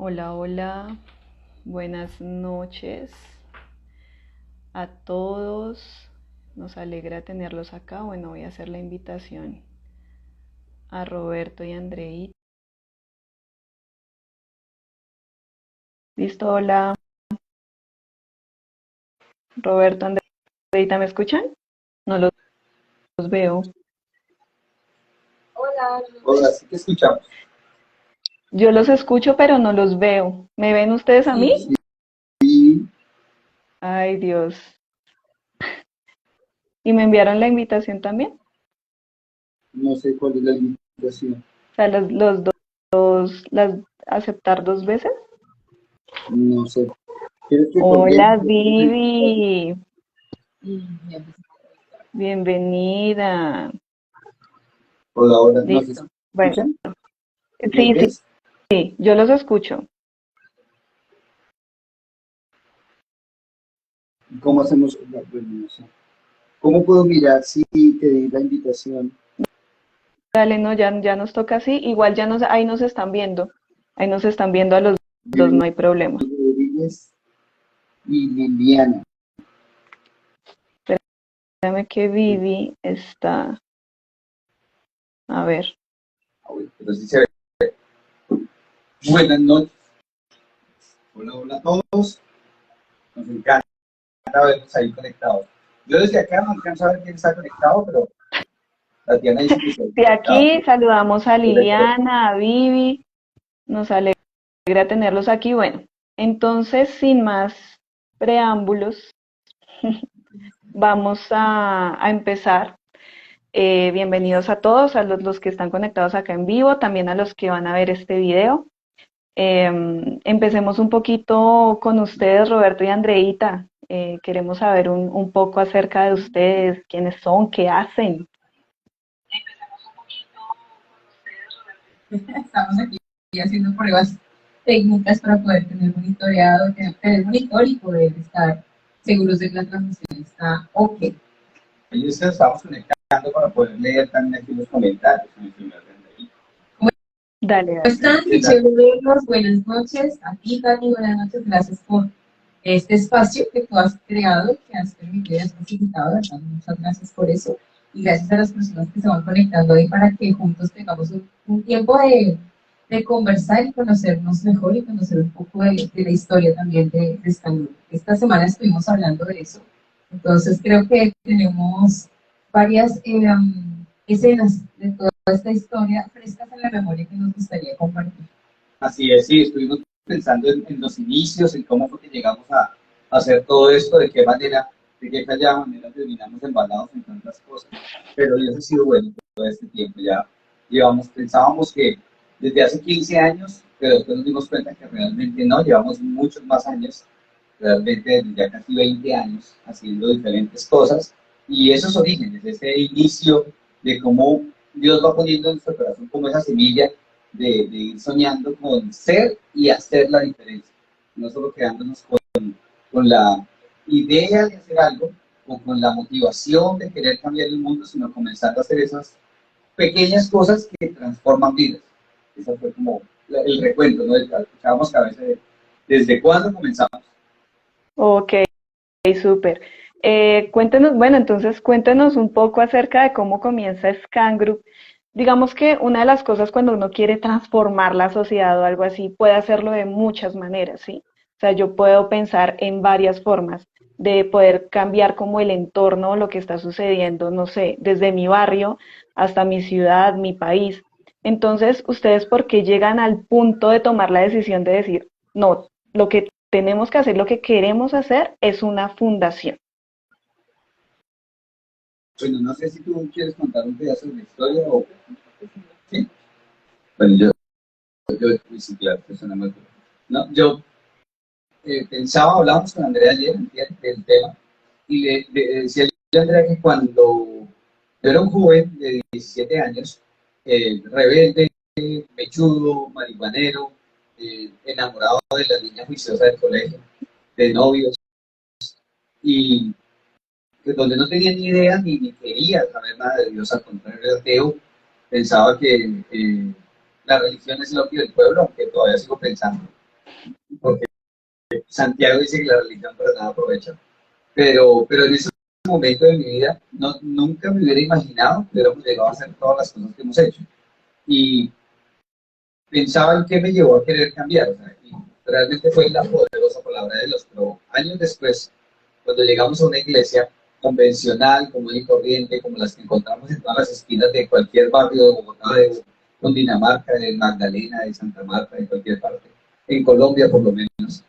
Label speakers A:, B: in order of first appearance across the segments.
A: Hola, hola, buenas noches a todos. Nos alegra tenerlos acá. Bueno, voy a hacer la invitación a Roberto y Andreita. Listo, hola, Roberto, Andreita, ¿me escuchan? No los veo.
B: Hola, sí te escuchamos.
A: Yo los escucho, pero no los veo. ¿Me ven ustedes a mí?
B: Y
A: Ay, Dios. ¿Y me enviaron la invitación también?
B: no sé cuál es la invitación.
A: O sea, los dos, las aceptar dos veces.
B: No sé. ¿Quieres que
A: Hola,
B: colguemos?
A: Vivi. Bienvenida.
B: Hola, hola, ¿nos
A: Listo. Bueno,
B: escuchan? ¿Nos
A: sí, sí,
B: ves?
A: sí, yo los escucho.
B: ¿Cómo hacemos? Bueno, no sé. ¿Cómo puedo mirar si te di la invitación?
A: Dale, no, ya nos toca así. Igual ahí nos están viendo. Ahí nos están viendo a los dos,
B: Vivi
A: no hay problema.
B: Rodríguez y Liliana.
A: Espérame que Vivi está. A ver.
B: Ah, bueno, pero sí se ve. Buenas noches. Hola, hola a todos. Nos encanta vernos ahí conectados. Yo desde acá no alcanzo a ver quién está conectado, pero Tatiana dice que está
A: De
B: conectado.
A: aquí saludamos a Liliana, a Vivi. Nos alegra tenerlos aquí. Bueno, entonces, sin más preámbulos, vamos a empezar. Bienvenidos a todos, a los que están conectados acá en vivo, también a los que van a ver este video. Empecemos un poquito con ustedes, Roberto y Andreita. Queremos saber un poco acerca de ustedes, quiénes son, qué hacen.
C: Estamos aquí haciendo pruebas técnicas para poder tener monitoreado, tener monitor y poder estar seguros de que la transmisión está ok.
B: Ahí estamos conectando para poder leer también aquí los comentarios.
C: ¿Cómo
A: Dale, dale.
C: están?
B: ¿Qué
C: Qué
B: tal?
C: chévere verlos. Buenas noches. A ti, Tati, buenas noches. Gracias por este espacio que tú has creado, que has permitido y has facilitado, ¿verdad? Muchas gracias por eso. Y gracias a las personas que se van conectando hoy para que juntos tengamos un tiempo de conversar y conocernos mejor y conocer un poco de la historia también de Estambul. Esta semana estuvimos hablando de eso. Entonces creo que tenemos varias escenas de toda esta historia frescas en la memoria que nos gustaría compartir.
B: Así es, sí, estuvimos pensando en los inicios, en cómo fue que llegamos a hacer todo esto, de qué callada manera terminamos embalados en tantas cosas. Pero Dios ha sido bueno todo este tiempo. Ya pensábamos que desde hace 15 años, pero después nos dimos cuenta que realmente no, llevamos muchos más años, realmente desde ya casi 20 años, haciendo diferentes cosas. Y esos orígenes, ese inicio de cómo Dios va poniendo en nuestro corazón como esa semilla de ir soñando con ser y hacer la diferencia. No solo quedándonos con la idea de hacer algo o con la motivación de querer cambiar el mundo, sino comenzando a hacer esas pequeñas cosas que transforman vidas. Ese fue como el recuento, ¿no? Escuchábamos cabeza de desde cuándo comenzamos.
A: Ok, súper. Cuéntenos, bueno, entonces cuéntenos un poco acerca de cómo comienza Scan Group. Digamos que una de las cosas cuando uno quiere transformar la sociedad o algo así, puede hacerlo de muchas maneras, ¿sí? O sea, yo puedo pensar en varias formas de poder cambiar como el entorno, lo que está sucediendo, no sé, desde mi barrio hasta mi ciudad, mi país. Entonces, ¿ustedes por qué llegan al punto de tomar la decisión de decir, no, lo que tenemos que hacer, lo que queremos hacer es una fundación?
B: Bueno, no sé si tú quieres contar un pedazo de la historia o... ¿Sí? Bueno, sí, claro, que suena muy bien. No, yo pensaba, hablábamos con Andrea ayer del tema, y le decía yo a Andrea que cuando yo era un joven de 17 años, rebelde, mechudo, marihuanero, enamorado de la niña juiciosa del colegio, de novios, y pues, donde no tenía ni idea ni quería saber nada de Dios, al contrario, era ateo, pensaba que la religión es el opio del pueblo, aunque todavía sigo pensando. Santiago dice que la religión para nada aprovecha. Pero en ese momento de mi vida nunca me hubiera imaginado que hubiéramos llegado a hacer todas las cosas que hemos hecho. Y pensaba en qué me llevó a querer cambiar. O sea, y realmente fue la poderosa palabra de Dios. Pero años después, cuando llegamos a una iglesia convencional, común y corriente, como las que encontramos en todas las esquinas de cualquier barrio de Bogotá, de Cundinamarca, de Magdalena, de Santa Marta, de cualquier parte, en Colombia por lo menos,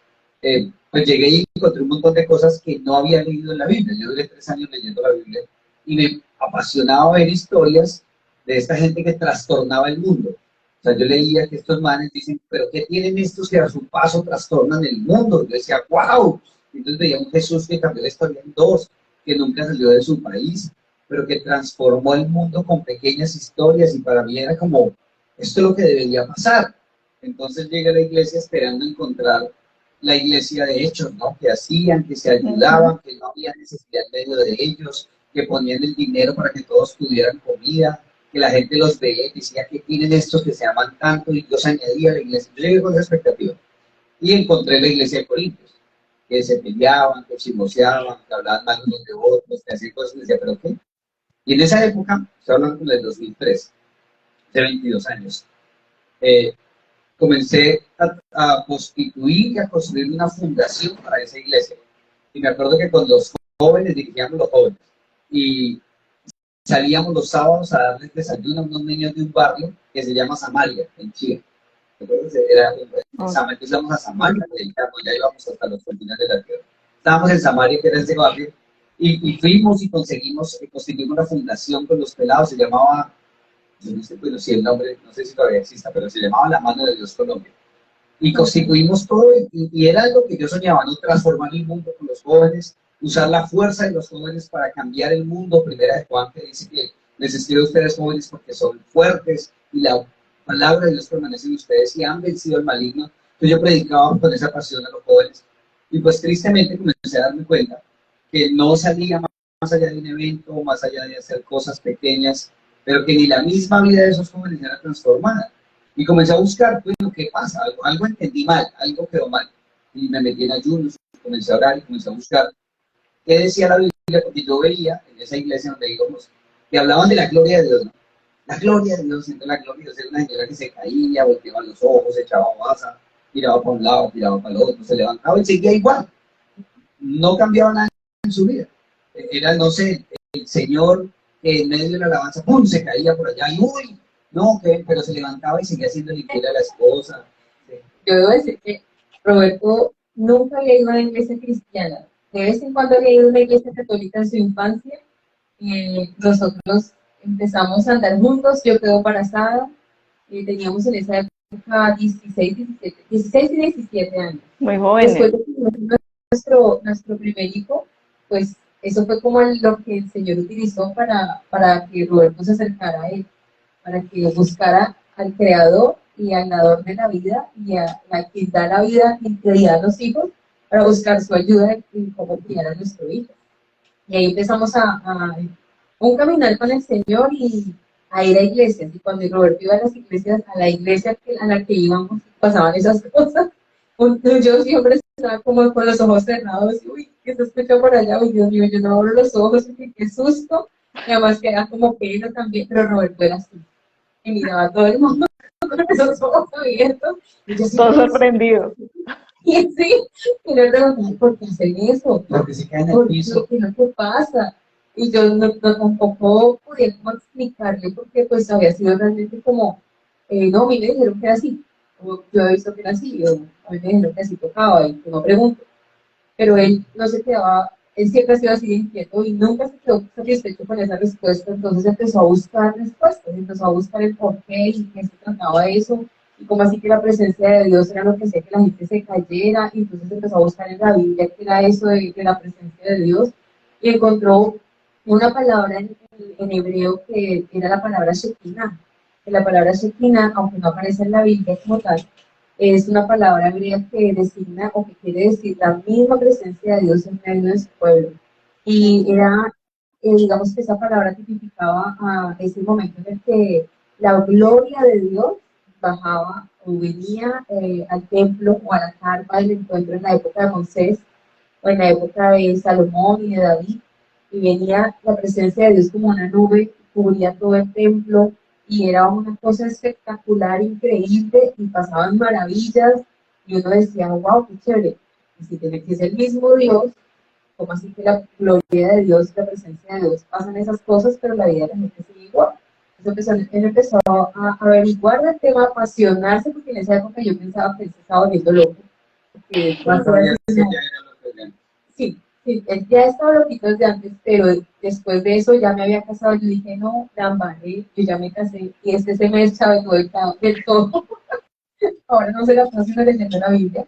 B: pues llegué y encontré un montón de cosas que no había leído en la Biblia. Yo duré 3 años leyendo la Biblia y me apasionaba ver historias de esta gente que trastornaba el mundo. O sea, yo leía que estos manes dicen, pero ¿qué tienen estos que a su paso trastornan el mundo? Yo decía, wow. Entonces veía un Jesús que cambió la historia en dos, que nunca salió de su país, pero que transformó el mundo con pequeñas historias y para mí era como, esto es lo que debería pasar. Entonces llegué a la iglesia esperando encontrar la iglesia de hechos, ¿no? Que hacían, que se ayudaban, que no había necesidad en medio de ellos, que ponían el dinero para que todos tuvieran comida, que la gente los veía y decía que tienen estos que se aman tanto y Dios añadía a la iglesia. Yo llegué con esa expectativa y encontré la iglesia de Corintios, que se peleaban, que chismoseaban, que hablaban mal unos de otros, que hacían cosas y decía, ¿pero qué? Y en esa época, estoy hablando del 2003, de 22 años, comencé a constituir y a construir una fundación para esa iglesia. Y me acuerdo que con los jóvenes, dirigíamos los jóvenes, y salíamos los sábados a darles desayuno a unos niños de un barrio que se llama Samaria, en Chile. Entonces, entonces íbamos a Samaria, ya íbamos hasta los confines de la tierra. Estábamos en Samaria, que era ese barrio, y fuimos y constituimos una fundación con los pelados, se llamaba, yo no sé, bueno, si el nombre, no sé si todavía exista, pero se llamaba La Mano de Dios Colombia. Y constituimos todo, y era algo que yo soñaba, ¿no? Transformar el mundo con los jóvenes, usar la fuerza de los jóvenes para cambiar el mundo. Primera de Juan, que dice que les escribo a ustedes jóvenes porque son fuertes y la palabra de Dios permanece en ustedes y han vencido al maligno. Entonces yo predicaba con esa pasión a los jóvenes. Y pues tristemente comencé a darme cuenta que no salía más allá de un evento, más allá de hacer cosas pequeñas, pero que ni la misma vida de esos jóvenes era transformada. Y comencé a buscar, bueno, ¿qué pasa? Algo entendí mal, algo quedó mal. Y me metí en ayunos, comencé a orar y comencé a buscar qué decía la Biblia, porque yo veía en esa iglesia donde íbamos que hablaban de la gloria de Dios, ¿no? La gloria de Dios, siendo la gloria de Dios, era una señora que se caía, volteaba los ojos, echaba basa, tiraba para un lado, tiraba para el otro, se levantaba y seguía igual. No cambiaba nada en su vida. Era, no sé, el Señor que en medio de la alabanza, ¡pum!, se caía por allá y ¡uy! No, pero se levantaba y seguía haciendo limpieza a la esposa. Sí.
C: Yo debo decir que Roberto nunca había ido a una iglesia cristiana. De vez en cuando había ido a una iglesia católica en su infancia. Nosotros empezamos a andar juntos, yo quedé embarazada, teníamos en esa época 16 y 17 años.
A: Muy jóvenes.
C: Después de que tuvimos nuestro primer hijo, pues eso fue como lo que el Señor utilizó para que Roberto se acercara a él, para que buscara al Creador y al Dador de la vida y a quien da la vida y que da a los hijos, para buscar su ayuda en cómo criar a nuestro hijo. Y ahí empezamos a un caminar con el Señor y a ir a iglesias. Y cuando Roberto iba a las iglesias, a la iglesia a la que íbamos, pasaban esas cosas. Yo siempre estaba como con los ojos cerrados. Uy, ¿qué se escucha por allá? Uy, Dios mío, yo no abro los ojos, qué susto. Y además que era como pena también, pero Roberto era así. Y miraba a todo el mundo con esos ojos abiertos. Y yo,
A: todo sorprendido.
C: Y sí, y le preguntaba, ¿por qué hacen eso?
B: Porque se caen en el piso.
C: ¿Qué es lo que pasa? Y yo tampoco podía como explicarle porque pues había sido realmente como, no, a mí me dijeron que era así, o yo he visto que era así, o a mí me dijeron que así tocaba y que no pregunto. Pero él no se quedaba, él siempre ha sido así de inquieto y nunca se quedó satisfecho con esa respuesta, entonces empezó a buscar respuestas, empezó a buscar el por qué y qué se trataba eso, y como así que la presencia de Dios era lo que hacía que la gente se cayera, y entonces empezó a buscar en la Biblia qué era eso de la presencia de Dios, y encontró una palabra en hebreo que era la palabra Shekinah. La palabra Shekinah, aunque no aparece en la Biblia como tal, es una palabra griega que designa o que quiere decir la misma presencia de Dios en medio de su pueblo. Y era, digamos que esa palabra tipificaba a ese momento en el que la gloria de Dios bajaba venía al templo o a la carpa del encuentro en la época de Moisés o en la época de Salomón y de David, y venía la presencia de Dios como una nube, cubría todo el templo, y era una cosa espectacular, increíble, y pasaban maravillas, y uno decía, wow, qué chévere. Y si tiene que ser el mismo Dios, como así que la gloria de Dios, la presencia de Dios, pasan esas cosas, pero la vida de la gente sigue igual. Entonces él empezó a averiguar el tema, a apasionarse, porque en esa época yo pensaba que él se estaba volviendo loco, que él va
B: Pero
C: a
B: no
C: ser
B: sabías que
C: así,
B: ya
C: no.
B: era lo que veían.
C: Sí, sí, él ya estaba loquito desde antes, pero después de eso ya me había casado. Yo dije, no, la embarré, yo ya me casé, y este se me deschavetó del todo. Ahora no se la paso sino leyendo la Biblia.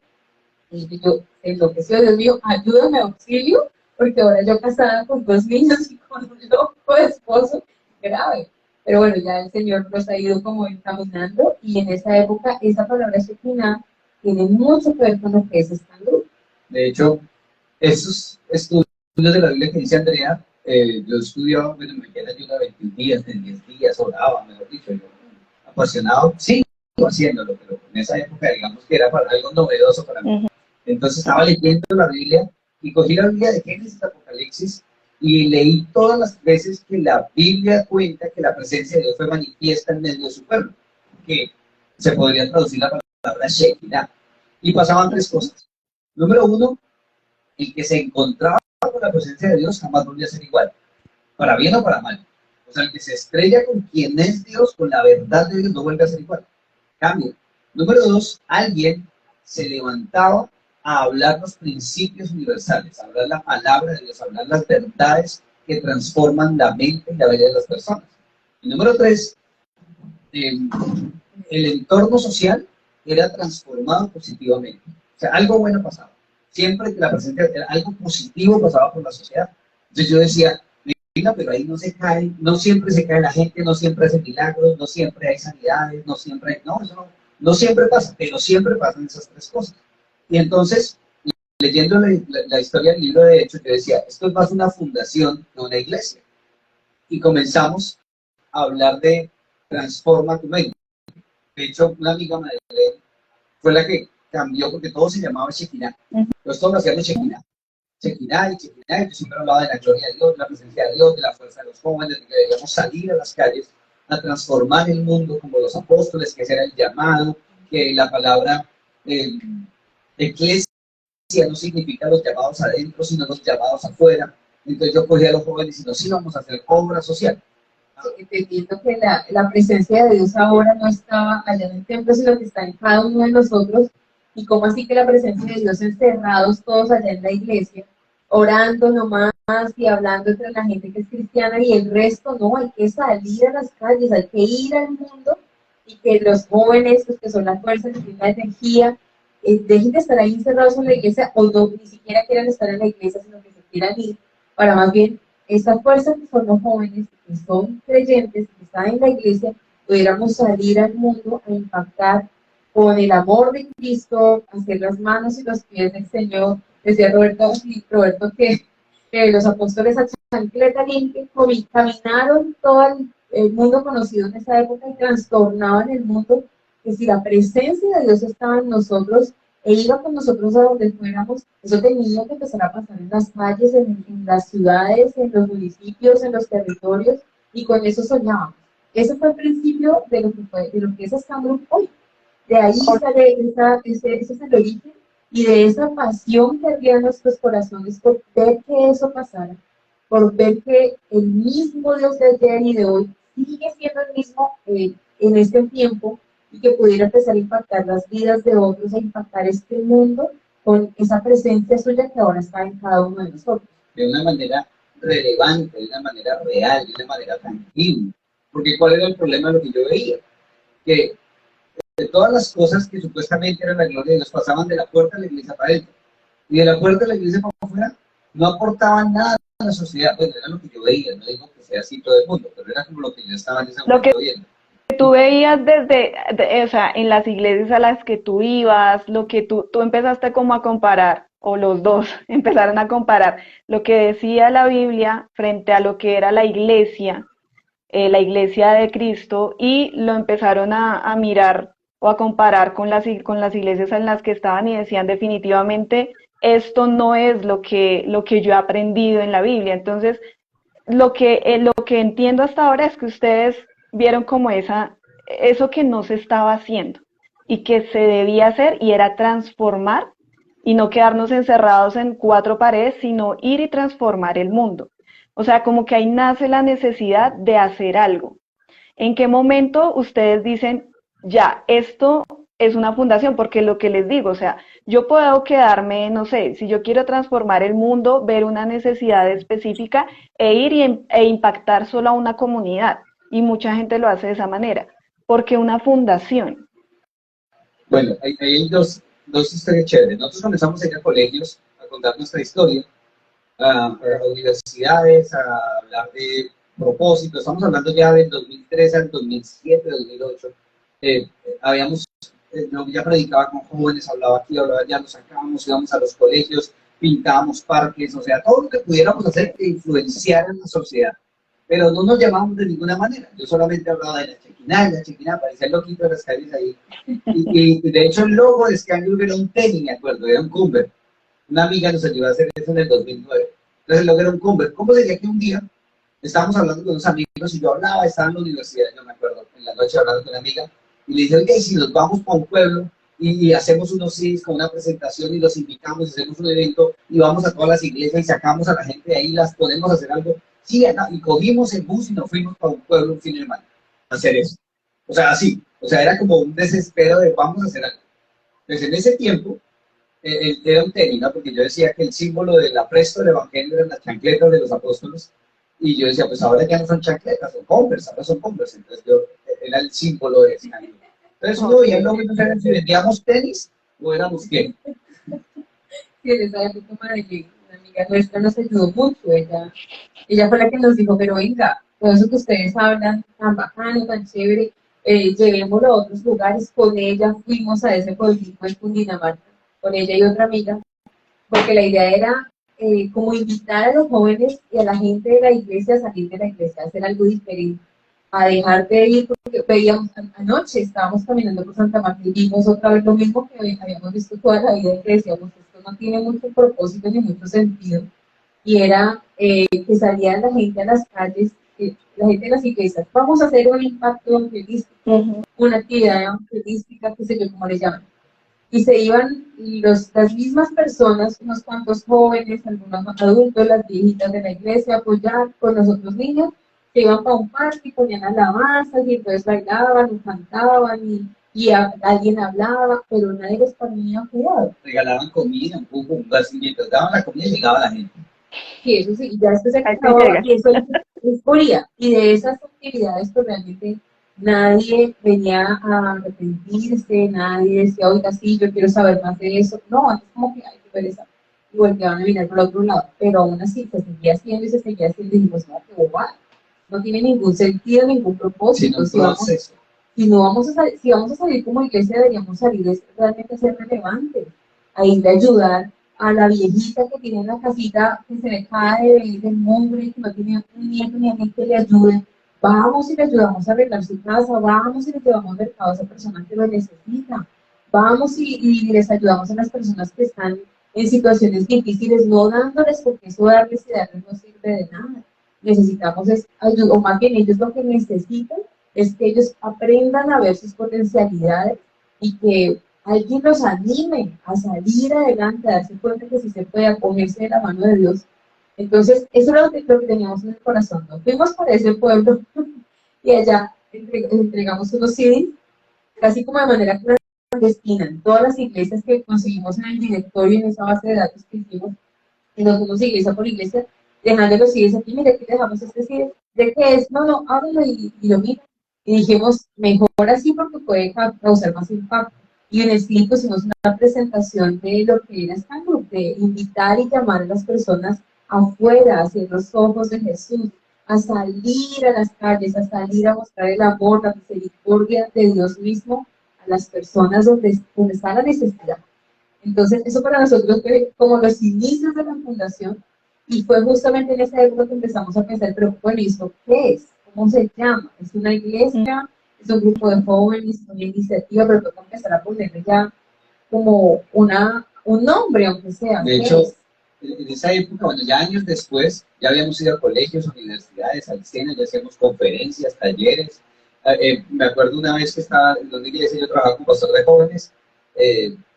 C: Y yo, enloqueció, Dios mío, ayúdame, auxilio, porque ahora yo casada con 2 niños y con un loco esposo, grave. Pero bueno, ya el Señor nos ha ido como encaminando, y en esa época esa palabra Shekinah tiene mucho que ver con lo que es escándalo.
B: De hecho, esos estudios de la Biblia que dice Andrea, yo estudiaba, bueno, me quedé en ayuda 21 días, en 10 días, oraba, mejor dicho, yo apasionado, sigo haciéndolo, pero en esa época, digamos que era para algo novedoso para mí.
A: Ujú.
B: Entonces estaba leyendo la Biblia y cogí la Biblia de Génesis a Apocalipsis y leí todas las veces que la Biblia cuenta que la presencia de Dios fue manifiesta en medio de su pueblo, que se podría traducir la palabra Shekinah. Y pasaban tres cosas. Número uno, el que se encontraba con la presencia de Dios jamás volvía a ser igual, para bien o para mal. O sea, el que se estrella con quien es Dios, con la verdad de Dios, no vuelve a ser igual. Cambia. Número dos, alguien se levantaba a hablar los principios universales, a hablar la palabra de Dios, a hablar las verdades que transforman la mente y la vida de las personas. Y número tres, el entorno social era transformado positivamente. O sea, algo bueno pasaba. Siempre que la presencia, algo positivo pasaba por la sociedad. Entonces yo decía, venga, pero ahí no se cae, no siempre se cae la gente, no siempre hacen milagros, no siempre hay sanidades, no siempre hay, no, eso no, no siempre pasa, pero siempre pasan esas tres cosas. Y entonces, leyendo la historia del libro de Hechos, yo decía, esto es más una fundación que una iglesia. Y comenzamos a hablar de transforma tu mente. De hecho, una amiga Madeleine fue la que cambió porque todo se llamaba Shekinah.
A: Ujú.
B: Entonces todos hacíamos Shekinah. Shekinah y Shekinah, y yo siempre hablaba de la gloria de Dios, de la presencia de Dios, de la fuerza de los jóvenes, de que debíamos salir a las calles a transformar el mundo como los apóstoles, que ese era el llamado, que la palabra eclesia no significa los llamados adentro, sino los llamados afuera. Entonces yo cogía a los jóvenes y nos íbamos a hacer obra social.
C: Entendiendo que la presencia de Dios ahora no estaba allá en el templo, sino que está en cada uno de nosotros. Y cómo así que la presencia de Dios encerrados todos allá en la iglesia, orando nomás y hablando entre la gente que es cristiana, y el resto no, hay que salir a las calles, hay que ir al mundo, y que los jóvenes, los que son la fuerza, que tienen la energía, dejen de estar ahí encerrados en la iglesia, o no, ni siquiera quieran estar en la iglesia, sino que se quieran ir para más bien esa fuerza que son los jóvenes, que son creyentes, que están en la iglesia, pudiéramos salir al mundo a impactar con el amor de Cristo, hacer las manos y los pies del Señor. Decía Roberto que los apóstoles a chancleta limpia caminaron todo el mundo conocido en esa época y trastornaban el mundo, que si la presencia de Dios estaba en nosotros, e iba con nosotros a donde fuéramos, eso tenía que empezar a pasar en las calles, en las ciudades, en los municipios, en los territorios, y con eso soñábamos. Ese fue el principio de lo que es Scam hoy. De ahí sale ese es el origen, y de esa pasión que había en nuestros corazones por ver que eso pasara, por ver que el mismo Dios de ayer y de hoy sigue siendo el mismo en este tiempo, y que pudiera empezar a impactar las vidas de otros, a impactar este mundo con esa presencia suya que ahora está en cada uno de nosotros.
B: De una manera relevante, de una manera real, de una manera tangible. Porque ¿cuál era el problema de lo que yo veía? Que de todas las cosas que supuestamente eran la gloria de Dios pasaban de la puerta de la iglesia para adentro. Y de la puerta de la iglesia para afuera no aportaban nada a la sociedad. Bueno, era lo que yo veía, no digo que sea así todo el mundo, pero era como lo que yo estaba en ese
A: Lo que
B: momento viendo.
A: tú veías o sea, en las iglesias a las que tú ibas, lo que tú empezaste como a comparar, o los dos empezaron a comparar lo que decía la Biblia frente a lo que era la iglesia de Cristo, y lo empezaron a mirar o a comparar con las iglesias en las que estaban y decían definitivamente esto no es lo que yo he aprendido en la Biblia. Entonces, lo que entiendo hasta ahora es que ustedes vieron como eso que no se estaba haciendo y que se debía hacer y era transformar y no quedarnos encerrados en cuatro paredes, sino ir y transformar el mundo. O sea, como que ahí nace la necesidad de hacer algo. ¿En qué momento ustedes dicen, ya, esto es una fundación? Porque lo que les digo, o sea, yo puedo quedarme, no sé, si yo quiero transformar el mundo, ver una necesidad específica e ir e impactar solo a una comunidad. Y mucha gente lo hace de esa manera. Porque una fundación.
B: Bueno, hay dos historias chéveres. Nosotros comenzamos a ir a colegios a contar nuestra historia, a universidades, a hablar de propósitos. Estamos hablando ya del 2003 al 2007, 2008. Eh, habíamos, yo ya predicaba con jóvenes, hablaba aquí, hablaba allá, nos sacábamos, íbamos a los colegios, pintábamos parques, o sea, todo lo que pudiéramos hacer que influenciara en la sociedad. Pero no nos llamábamos de ninguna manera. Yo solamente hablaba de la Chequina, parecía el loquito de las calles ahí. Y de hecho el logo de Scanner era un tenis, me acuerdo, era un Cumber. Una amiga nos ayudó a hacer eso en el 2009. Entonces el logo era un Cumber. ¿Cómo sería que un día estábamos hablando con unos amigos y yo hablaba, estaba en la universidad, yo me acuerdo, en la noche hablando con una amiga, y le dije, oye, ¿y si nos vamos para un pueblo y hacemos unos CDs con una presentación y los invitamos, hacemos un evento y vamos a todas las iglesias y sacamos a la gente de ahí, las ponemos a hacer algo? Sí, y cogimos el bus y nos fuimos para un pueblo un fin de semana a hacer eso. O sea, así, o sea, era como un desespero de vamos a hacer algo. Entonces, en ese tiempo, era un tenis, ¿no? Porque yo decía que el símbolo del apresto del evangelio eran las chancletas de los apóstoles, y yo decía, pues ahora ya no son chancletas, son Converse, ahora son Converse. Entonces, era el símbolo de ese año. Entonces, uno veía lo mismo, si vendíamos tenis o éramos qué.
C: Sí, en esa época de una amiga nuestra nos ayudó mucho. Ella fue la que nos dijo, pero venga, todo eso que ustedes hablan, tan bacano, tan chévere, llevémoslo a otros lugares. Con ella fuimos a ese pueblito en Cundinamarca, con ella y otra amiga, porque la idea era como invitar a los jóvenes y a la gente de la iglesia a salir de la iglesia, a hacer algo diferente, a dejar de ir, porque veíamos anoche, estábamos caminando por Santa Marta y vimos otra vez lo mismo que habíamos visto toda la vida y que decíamos, esto no tiene mucho propósito ni mucho sentido, y era que salía la gente a las calles, la gente de las iglesias, vamos a hacer un impacto evangelístico, una actividad evangelística, qué sé yo, cómo le llaman, y se iban las mismas personas, unos cuantos jóvenes, algunos adultos, las viejitas de la iglesia, a apoyar con los otros niños, que iban para un parque y ponían alabanzas y entonces bailaban y cantaban y alguien hablaba, pero nadie les ponía cuidado.
B: Regalaban comida, un jugo, un gas, y mientras daban la comida llegaba la gente.
C: Sí, eso sí, y ya después se
A: Ahí sí
C: acababa
A: llega.
C: y eso es moría. Y de esas actividades, pues realmente nadie venía a arrepentirse, nadie decía, oiga, sí, yo quiero saber más de eso. No, antes como que, ay, qué pereza. Y volteaban a mirar por el otro lado. Pero aún así se seguía haciendo y se seguía haciendo y dijimos, no, qué bobada. No tiene ningún sentido, ningún propósito. Si vamos a salir como iglesia, deberíamos salir realmente a ser relevantes, a ir a ayudar a la viejita que tiene una casita que se le cae del mugre y que no tiene un nieto ni alguien que le ayude. Vamos y le ayudamos a arreglar su casa, vamos y le llevamos mercado a esa persona que lo necesita, vamos y les ayudamos a las personas que están en situaciones difíciles, no dándoles, porque eso darles y darles no sirve de nada. Necesitamos ayuda, o más bien ellos lo que necesitan es que ellos aprendan a ver sus potencialidades y que alguien los anime a salir adelante, a darse cuenta que si se puede acogerse de la mano de Dios. Entonces, eso era lo que teníamos en el corazón. Nos fuimos para ese pueblo y allá entregamos unos CDs, casi como de manera clandestina, en todas las iglesias que conseguimos en el directorio, en esa base de datos que hicimos, y nos fuimos iglesia por iglesia, dejando los CDs aquí, mire, aquí dejamos este CD, ¿de qué es? No, háblalo y lo mira. Y dijimos, mejor así porque puede causar más impacto. Y en el CD pusimos una presentación de lo que era esta grupo, de invitar y llamar a las personas afuera, hacia los ojos de Jesús, a salir a las calles, a salir a mostrar el amor, la misericordia de Dios mismo a las personas donde está la necesidad. Entonces, eso para nosotros fue como los inicios de la fundación y fue justamente en esa época que empezamos a pensar, pero bueno, ¿y esto qué es? ¿Cómo se llama? ¿Es una iglesia? es un grupo de jóvenes, una iniciativa, pero toca empezar a ponerle ya como un nombre, aunque sea.
B: De hecho, en esa época, bueno, ya años después, ya habíamos ido a colegios, universidades, al SENA, ya hacíamos conferencias, talleres. Me acuerdo una vez que estaba en 2010, yo trabajaba como pastor de jóvenes,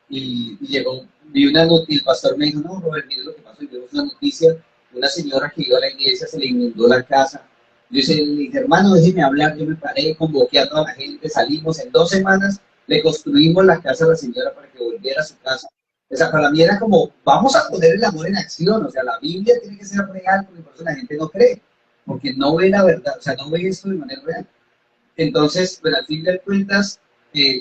B: y llegó, vi una noticia, el pastor me dijo, no, Robert, mire lo que pasó, y vimos una noticia de una señora que iba a la iglesia, se le inundó la casa. Yo le dije, hermano, déjeme hablar, yo me paré, convoqué a toda la gente, salimos en 2 semanas, le construimos la casa a la señora para que volviera a su casa. O sea, para mí era como, vamos a poner el amor en acción, o sea, la Biblia tiene que ser real, porque por eso la gente no cree, porque no ve la verdad, o sea, no ve esto de manera real. Entonces, bueno, al fin de cuentas,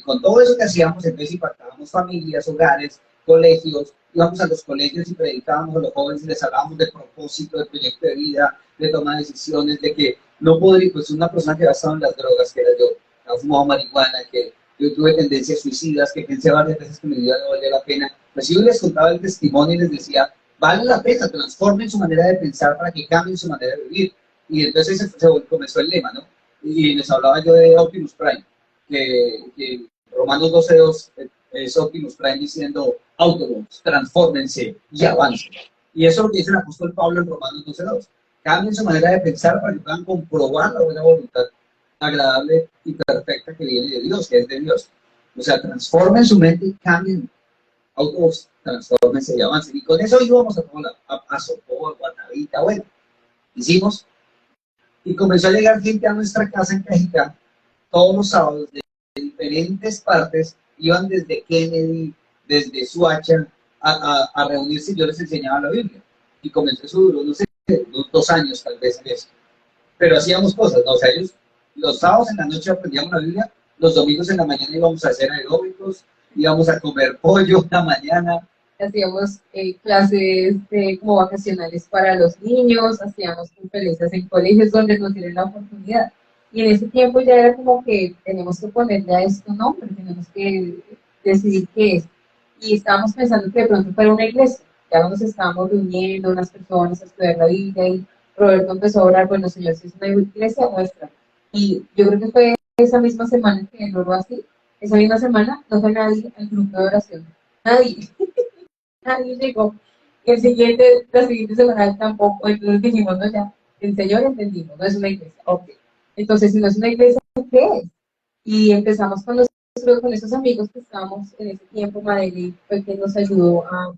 B: con todo eso que hacíamos, entonces impactábamos familias, hogares, colegios, íbamos a los colegios y predicábamos a los jóvenes y les hablábamos de propósito, de proyecto de vida, de tomar decisiones, de que no podría, pues una persona que había estado en las drogas, que era yo, que fumaba marihuana, que yo tuve tendencias suicidas, que pensé varias veces que mi vida no valía la pena, pues yo les contaba el testimonio y les decía, vale la pena, transformen su manera de pensar para que cambien su manera de vivir. Y entonces comenzó el lema, ¿no? Y les hablaba yo de Optimus Prime, que Romanos 12:2 es Optimus Prime diciendo, Autobots, transfórmense y avancen. Y eso es lo que dice el apóstol Pablo en Romanos 12:2. Cambien su manera de pensar para que puedan comprobar la buena voluntad agradable y perfecta que viene de Dios, que es de Dios. O sea, transformen su mente y cambien. Autobots, transfórmense y avancen. Y con eso íbamos a todo a Sopor, Guatavita, bueno, hicimos. Y comenzó a llegar gente a nuestra casa en Cajicá todos los sábados de diferentes partes, iban desde Kennedy, desde Suacha, a reunirse y yo les enseñaba la Biblia. Y comenzó, eso duró, no sé, 2 años tal vez en eso. Pero hacíamos cosas, ¿no? O sea, ellos, los sábados en la noche aprendíamos la Biblia, los domingos en la mañana íbamos a hacer aeróbicos, íbamos a comer pollo una mañana.
C: Hacíamos clases como vacacionales para los niños, hacíamos conferencias en colegios donde nos dieron la oportunidad. Y en ese tiempo ya era como que tenemos que ponerle a esto nombre, tenemos que decidir qué es. Y estábamos pensando que de pronto fuera una iglesia. Ya nos estábamos reuniendo unas personas a estudiar la Biblia y Roberto empezó a orar, bueno, Señor, si es una iglesia nuestra. Y yo creo que fue esa misma semana que él oró así. Esa misma semana no fue nadie al grupo de oración. Nadie. Nadie llegó. La siguiente semana tampoco. Entonces dijimos, no, ya, el Señor entendimos, no es una iglesia. Ok. Entonces, si no es una iglesia, ¿qué es? Y empezamos con esos amigos que estábamos en ese tiempo. Madeleine fue quien nos ayudó a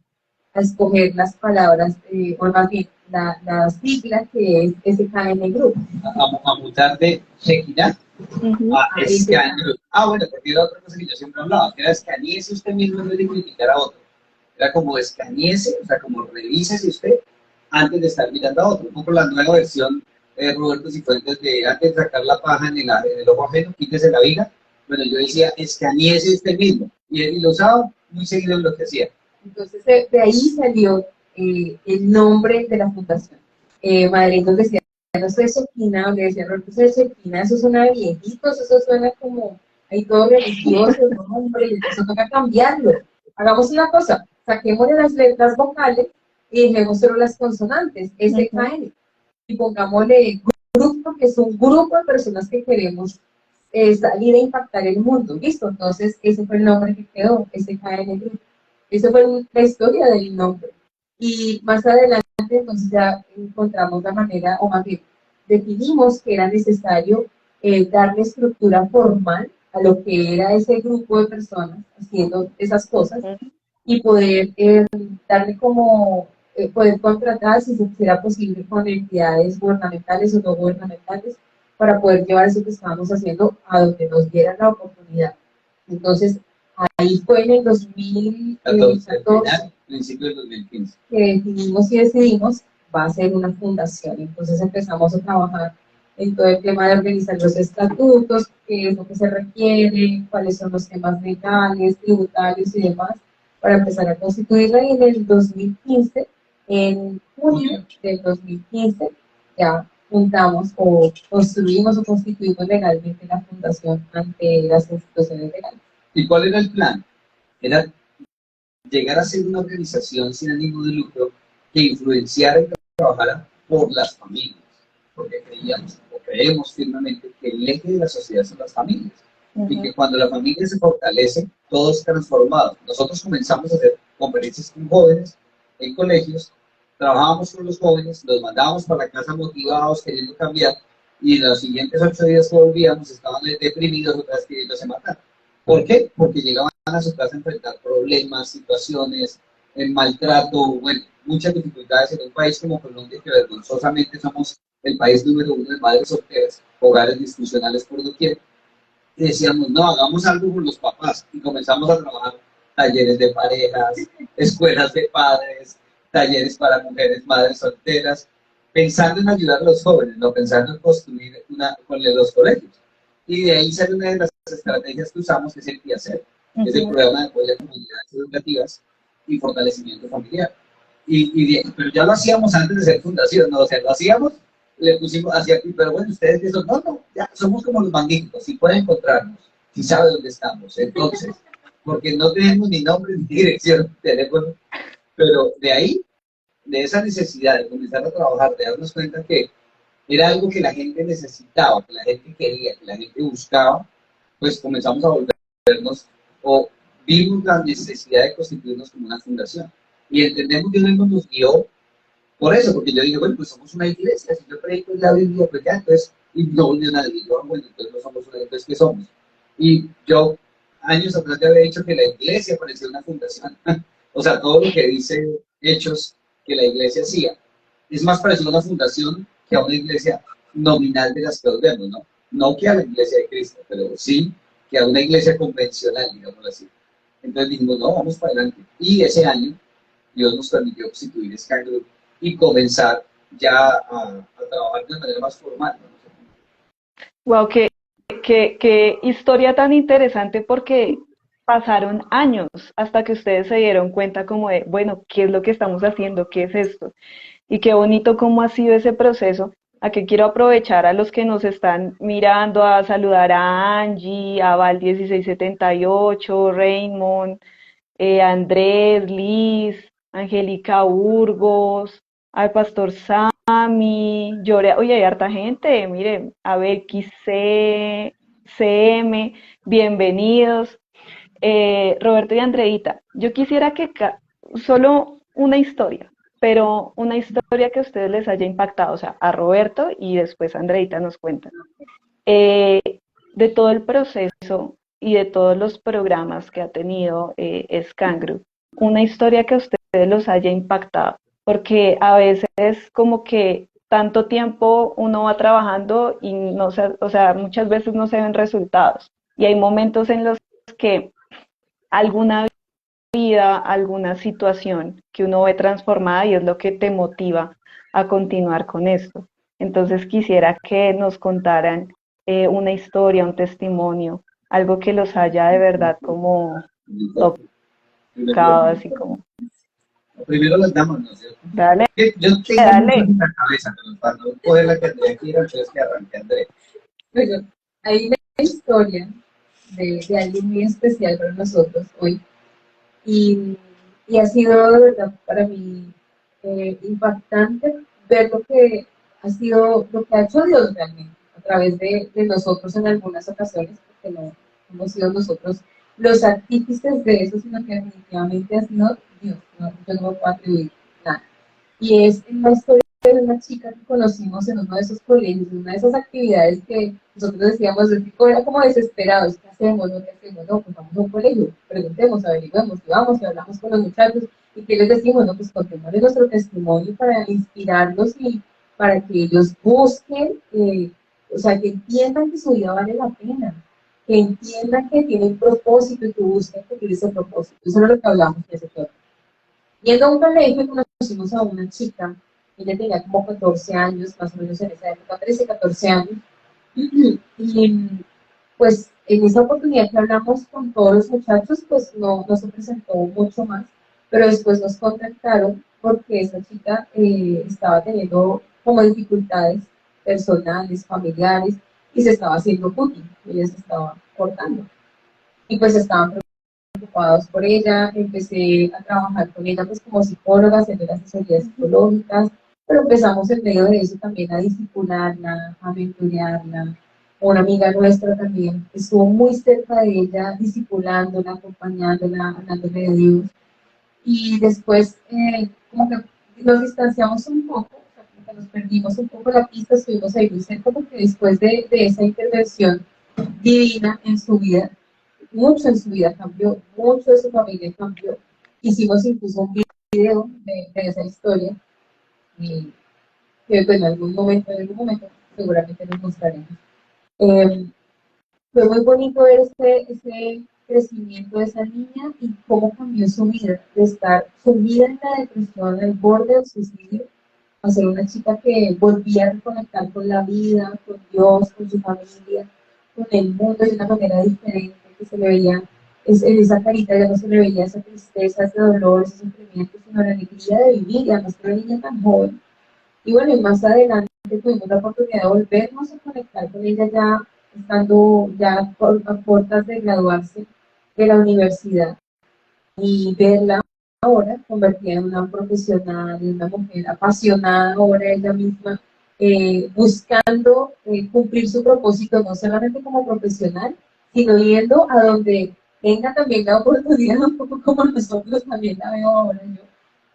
C: escoger las palabras, o más bien, la sigla que es SKN Group.
B: A mutar de Shekinah a escanear. Bueno, porque era otra cosa que yo siempre hablaba, que era escanearse usted mismo en vez de criticar a otro. Era como escaneese, o sea, como revísese usted antes de estar mirando a otro. Un poco la nueva versión, Roberto Cifuentes, de antes de sacar la paja en el ojo ajeno, quítese la viga. Bueno, yo decía, escaneese usted mismo. Y lo usaba muy seguido en lo que hacía.
C: Entonces, de ahí salió el nombre de la fundación. Madrid nos decía, no soy Shekina, le decía, no soy Shekina, eso suena de viejitos, eso suena como, ahí todo religioso, no, hombre, eso toca cambiarlo. Hagamos una cosa, saquémosle las letras vocales y dejemos solo las consonantes, SKN, y pongámosle grupo, que es un grupo de personas que queremos salir a impactar el mundo, ¿listo? Entonces, ese fue el nombre que quedó, SKN Group. Esa fue la historia del nombre. Y más adelante, entonces ya encontramos la manera, o más bien, definimos que era necesario darle estructura formal a lo que era ese grupo de personas haciendo esas cosas y poder darle como, poder contratar, si será posible, con entidades gubernamentales o no gubernamentales para poder llevar eso que estábamos haciendo a donde nos dieran la oportunidad. Entonces, ahí fue en el 2014,
B: principio del 2015,
C: que definimos y decidimos, va a ser una fundación. Entonces empezamos a trabajar en todo el tema de organizar los estatutos, qué es lo que se requiere, cuáles son los temas legales, tributarios y demás, para empezar a constituirla. Y en el 2015, en junio del 2015, ya juntamos o construimos o constituimos legalmente la fundación ante las instituciones legales.
B: ¿Y cuál era el plan? Era llegar a ser una organización sin ánimo de lucro que influenciara y trabajara por las familias, porque creemos firmemente que el eje de la sociedad son las familias y
A: Ujú.
B: que cuando la familia se fortalece, todo es transformado. Nosotros comenzamos a hacer conferencias con jóvenes en colegios, trabajábamos con los jóvenes, los mandábamos para la casa motivados, queriendo cambiar, y en los siguientes 8 días que volvíamos estaban deprimidos, otras queriéndose matar. ¿Por qué? Porque llegaban a su casa a enfrentar problemas, situaciones, el maltrato, bueno, muchas dificultades en un país como Colombia, que vergonzosamente somos el país número uno de madres solteras, hogares disfuncionales por doquier. Y decíamos, no, hagamos algo con los papás. Y comenzamos a trabajar talleres de parejas, escuelas de padres, talleres para mujeres, madres solteras, pensando en ayudar a los jóvenes, no pensando en construir con los colegios. Y de ahí sale una de las estrategias que usamos, que es el hacer, que es el
A: Ujú.
B: programa de apoyo a comunidades educativas y fortalecimiento familiar. Pero ya lo hacíamos antes de ser fundación, ¿no? O sea, lo hacíamos, le pusimos hacia aquí, pero bueno, ustedes que son, no, no, ya somos como los magníficos, si pueden encontrarnos, si sabe dónde estamos, entonces, porque no tenemos ni nombre, ni dirección, ni teléfono, pero de ahí, de esa necesidad de comenzar a trabajar, de darnos cuenta que era algo que la gente necesitaba, que la gente quería, que la gente buscaba, pues comenzamos a volvernos o vimos la necesidad de constituirnos como una fundación. Y entendemos que Dios nos guió por eso, porque yo dije, bueno, pues somos una iglesia, si yo predico en la Biblia, pues ya, entonces, y no volvió nadie, yo, bueno, entonces no somos una, entonces, ¿qué somos? Y yo, años atrás, ya había dicho que la iglesia parecía una fundación. O sea, todo lo que dice Hechos que la iglesia hacía, es más parecido a una fundación que a una iglesia nominal de las que nos vemos, ¿no? No que a la iglesia de Cristo, pero sí que a una iglesia convencional, digámoslo así. Entonces dijimos, no, vamos para adelante. Y ese año, Dios nos permitió constituir Sky Group y comenzar ya a trabajar de manera más formal, ¿no?
A: Wow, qué historia tan interesante porque pasaron años hasta que ustedes se dieron cuenta como de, bueno, ¿qué es lo que estamos haciendo? ¿Qué es esto? Y qué bonito cómo ha sido ese proceso. Aquí quiero aprovechar a los que nos están mirando a saludar a Angie, a Val 1678, Raymond, Andrés, Liz, Angélica Burgos, al pastor Sami, Llore, oye, hay harta gente, miren, a ver, CM, bienvenidos. Roberto y Andreita, yo quisiera que solo una historia, pero una historia que a ustedes les haya impactado, o sea, a Roberto y después Andreita nos cuenta. Eh, de todo el proceso y de todos los programas que ha tenido Scangru, una historia que a ustedes los haya impactado, porque a veces como que tanto tiempo uno va trabajando y no se, o sea, muchas veces no se ven resultados. Y hay momentos en los que alguna vida, alguna situación que uno ve transformada y es lo que te motiva a continuar con esto. Entonces quisiera que nos contaran una historia, un testimonio, algo que los haya de verdad como
B: Primero,
A: tocado, así como,
B: primero las damas, ¿no es cierto?
A: dale,
B: Yo tengo mucho
A: dale.
B: en la cabeza, pero para no poder la que Andrea quiera, entonces que arranque Andrea.
C: Bueno, hay una historia de alguien muy especial para nosotros hoy y ha sido de verdad para mí impactante ver lo que ha sido, lo que ha hecho Dios realmente a través de nosotros en algunas ocasiones, porque no hemos sido nosotros los artífices de eso, sino que definitivamente ha sido Dios, no, yo no me puedo atribuir nada. Y es la historia de una chica que conocimos en uno de esos colegios, en una de esas actividades que nosotros decíamos, el tipo era como desesperados, ¿qué hacemos? ¿No? ¿Qué hacemos? No, pues vamos a un colegio, preguntemos, averiguemos, y vamos y hablamos con los muchachos, y ¿qué les decimos? No, pues contemos nuestro testimonio para inspirarlos y para que ellos busquen, o sea, que entiendan que su vida vale la pena, que entiendan que tienen propósito y que busquen cumplir ese propósito. Eso es lo que hablamos de ese tema. Yendo a un colegio conocimos a una chica, ella tenía como 14 años, más o menos en esa época, 13, 14 años, y pues en esa oportunidad que hablamos con todos los muchachos, pues no se presentó mucho más, pero después nos contactaron porque esa chica estaba teniendo como dificultades personales, familiares, y se estaba haciendo cooking, ella se estaba cortando. Y pues estaban preocupados por ella, empecé a trabajar con ella pues como psicóloga, haciendo asesorías psicológicas, pero empezamos en medio de eso también a discipularla, a mentorearla. Una amiga nuestra también estuvo muy cerca de ella, discipulándola, acompañándola, hablándole de Dios. Y después, como que nos distanciamos un poco, o sea, como que nos perdimos un poco la pista, estuvimos ahí muy cerca, porque después de esa intervención divina en su vida, mucho en su vida cambió, mucho de su familia cambió. Hicimos incluso un video de esa historia, y que pues, en algún momento seguramente nos mostraremos. Eh, Fue muy bonito ver ese crecimiento de esa niña y cómo cambió su vida, de estar sumida en la depresión, al borde del suicidio, a ser una chica que volvía a reconectar con la vida, con Dios, con su familia, con el mundo de una manera diferente, que se le veía, en esa carita ya no se le veía esa tristeza, ese dolor, ese sufrimiento, sino la alegría de vivir, y además que una niña tan joven. Y bueno, y más adelante tuvimos la oportunidad de volvernos a conectar con ella ya estando ya a puertas de graduarse de la universidad y verla ahora convertida en una profesional, en una mujer apasionada ahora ella misma, buscando cumplir su propósito no solamente como profesional, sino yendo a donde tenga también la oportunidad, un poco como nosotros también la veo ahora yo,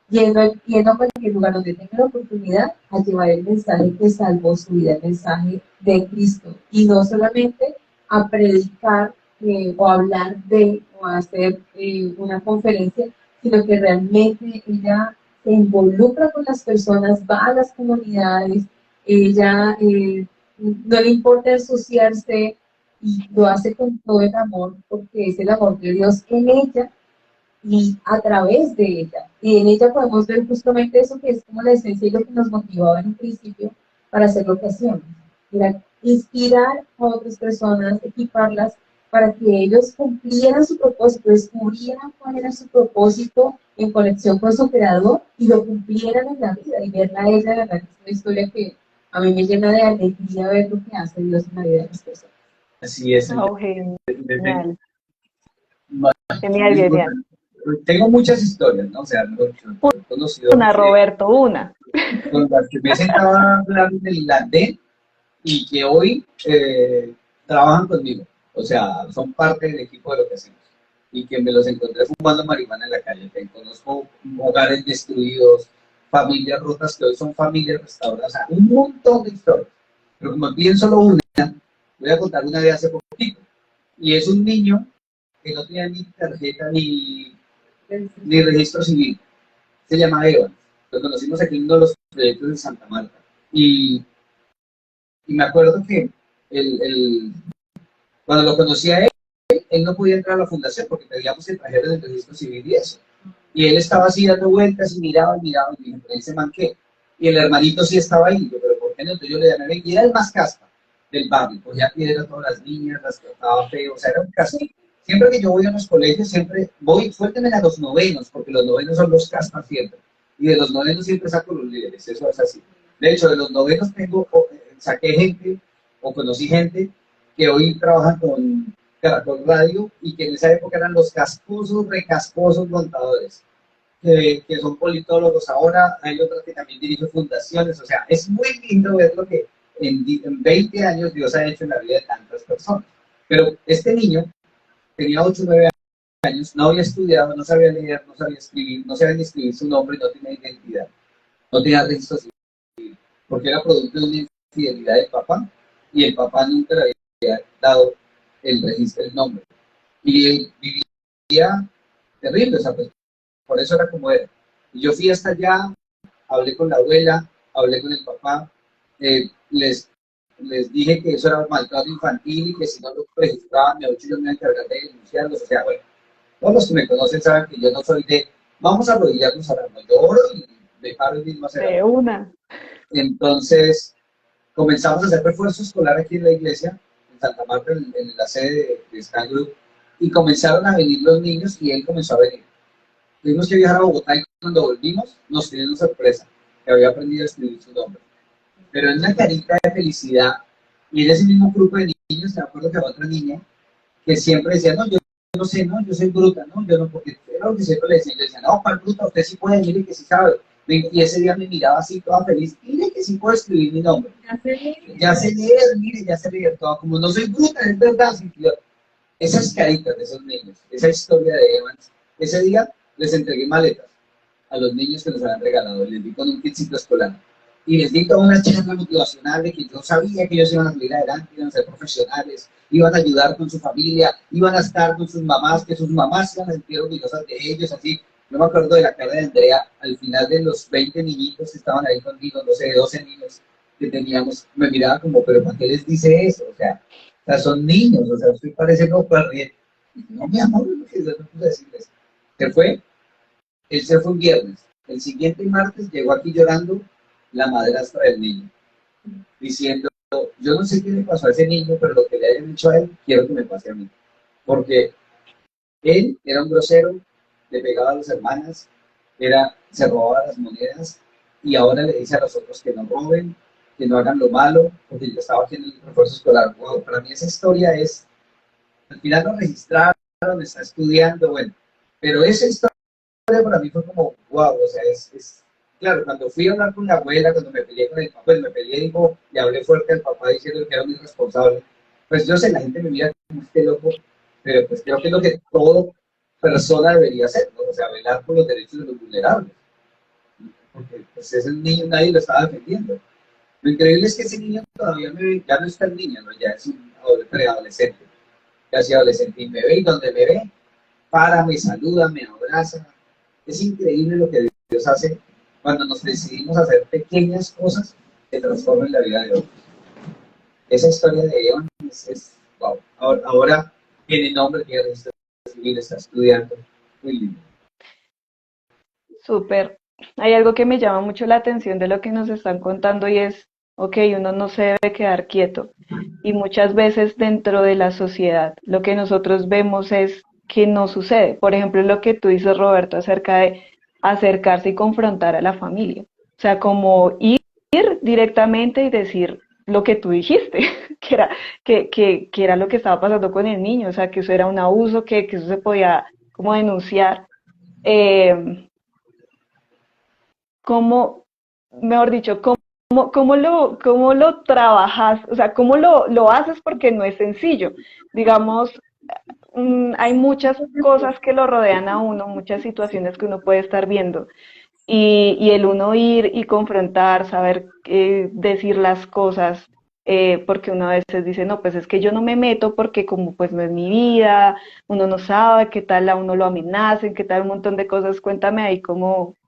C: yendo a cualquier lugar donde tenga la oportunidad a llevar el mensaje que salvó su vida, el mensaje de Cristo. Y no solamente a predicar o hablar de o a hacer una conferencia, sino que realmente ella se involucra con las personas, va a las comunidades, ella no le importa ensuciarse y lo hace con todo el amor, porque es el amor de Dios en ella y a través de ella. Y en ella podemos ver justamente eso que es como la esencia y lo que nos motivaba en un principio para hacer lo que hacíamos. Era inspirar a otras personas, equiparlas para que ellos cumplieran su propósito, descubrieran cuál era su propósito en conexión con su creador y lo cumplieran en la vida. Y verla a ella, la verdad, es una historia que a mí me llena de alegría ver lo que hace Dios en la vida de las personas.
B: Así es.
A: Oh, genial, genial,
B: Es
A: genial.
B: tengo muchas historias, ¿no? O sea, he conocido
A: Una,
B: gente
A: Roberto, una.
B: con las que me sentaba a hablar en el andén y que hoy trabajan conmigo. O sea, son parte del equipo de lo que hacemos. Y que me los encontré fumando marihuana en la calle. Que conozco hogares destruidos, familias rotas que hoy son familias restauradas. O sea, un montón de historias. Pero como piden solo una, voy a contar una de hace poquito. Y es un niño que no tenía ni tarjeta ni registro civil. Se llama Evan. Lo conocimos aquí en uno de los proyectos de Santa Marta. Y me acuerdo que cuando lo conocí a él, él no podía entrar a la fundación porque pedíamos el trajero del registro civil y eso. Y él estaba así dando vueltas y miraba, y dije, pero ese man qué. Y el hermanito sí estaba ahí, yo, pero ¿por qué no? Entonces yo le llamé, y era el más caspa del barrio, cogía piedra a todas las niñas, las trataba feo, o sea, era un caso. Siempre que yo voy a los colegios, siempre voy, suéltenme a los novenos, porque los novenos son los caspas siempre. Y de los novenos siempre saco los líderes, eso es así. De hecho, de los novenos saqué gente, o conocí gente, que hoy trabajan con Caracol Radio y que en esa época eran los casposos, recasposos montadores, que son politólogos ahora. Hay otros que también dirigen fundaciones. O sea, es muy lindo ver lo que en 20 años Dios ha hecho en la vida de tantas personas. Pero este niño tenía 8 o 9 años, no había estudiado, no sabía leer, no sabía escribir, no sabía ni escribir su nombre, no tenía identidad, no tenía registro civil, porque era producto de una infidelidad del papá y el papá nunca le había dado el registro del nombre. Y él vivía terrible, o sea, pues, por eso era como era. Y yo fui hasta allá, hablé con la abuela, hablé con el papá, les dije que eso era maltrato infantil y que si no lo registraban, yo me iba a encargar de denunciarlos. O sea, bueno, todos los que me conocen saben que yo no soy de vamos a arrodillarnos a la mano, yo oro y dejar el mismo hacer.
A: De una.
B: Entonces, comenzamos a hacer refuerzo escolar aquí en la iglesia, en Santa Marta, en la sede de Scan Group, y comenzaron a venir los niños y él comenzó a venir. Tuvimos que viajar a Bogotá y cuando volvimos nos tenían una sorpresa, que había aprendido a escribir su nombre. Pero en una carita de felicidad, y en ese mismo grupo de niños, me acuerdo que había otra niña que siempre decía, no, yo no sé, no, yo soy bruta, no, yo no, porque era lo que siempre le decía, yo decía, no, ¿cuál bruta? Usted sí puede, mire que sí sabe. Y ese día me miraba así toda feliz, mire que sí puedo escribir mi nombre.
C: Ya se lee.
B: Ya sé leer, mire, ya sé leer todo. Como no soy bruta, es verdad. Sí, tío. Esas caritas de esos niños, esa historia de Evans, ese día les entregué maletas a los niños que nos habían regalado, les di con un kitcito escolar. Y les di toda una charla motivacional de que yo sabía que ellos iban a salir adelante, iban a ser profesionales, iban a ayudar con su familia, iban a estar con sus mamás, que sus mamás iban a sentir orgullosas de ellos, así. No me acuerdo de la cara de Andrea al final de los 20 niñitos que estaban ahí conmigo, no sé, 12 niños que teníamos, me miraba como, pero ¿para qué les dice eso? O sea son niños, o sea, usted parece como perdiendo. No, mi amor, no quiero decirles. Se fue, él se fue un viernes. El siguiente martes llegó aquí llorando la madrastra del niño, diciendo, yo no sé qué le pasó a ese niño, pero lo que le hayan hecho a él, quiero que me pase a mí. Porque él era un grosero, le pegaba a las hermanas, se robaba las monedas y ahora le dice a los otros que no roben, que no hagan lo malo, porque yo estaba aquí en el refuerzo escolar. Wow, para mí esa historia es, al final lo registraron, está estudiando, bueno, pero esa historia para mí fue como, wow, o sea, claro, cuando fui a hablar con la abuela, cuando me peleé con el papá, pues me peleé, digo, le hablé fuerte al papá diciendo que era un irresponsable, pues yo sé, la gente me mira como este loco, pero pues creo que es lo que toda persona debería hacer, ¿no? O sea, velar por los derechos de los vulnerables, porque pues ese niño nadie lo estaba defendiendo. Lo increíble es que ese niño todavía ya no está en niño, ¿no? Ya es un preadolescente, casi adolescente, y me ve, y donde me ve, me saluda, me abraza. Es increíble lo que Dios hace cuando nos decidimos hacer pequeñas cosas que transformen la vida de otros. Esa historia de Evan wow. Ahora tiene nombre, tiene registro civil, está estudiando. Muy lindo.
A: Súper. Hay algo que me llama mucho la atención de lo que nos están contando y es, ok, uno no se debe quedar quieto. Y muchas veces dentro de la sociedad lo que nosotros vemos es que no sucede. Por ejemplo, lo que tú dices, Roberto, acerca de acercarse y confrontar a la familia. O sea, como ir directamente y decir lo que tú dijiste, que era lo que estaba pasando con el niño, o sea, que eso era un abuso, que eso se podía como denunciar. Eh, cómo, mejor dicho, cómo lo trabajas, o sea, cómo lo haces porque no es sencillo. Digamos, hay muchas cosas que lo rodean a uno, muchas situaciones que uno puede estar viendo. Y el uno ir y confrontar, saber decir las cosas, porque uno a veces dice, no, pues es que yo no me meto porque como pues no es mi vida, uno no sabe qué tal a uno lo amenacen, qué tal un montón de cosas. Cuéntame ahí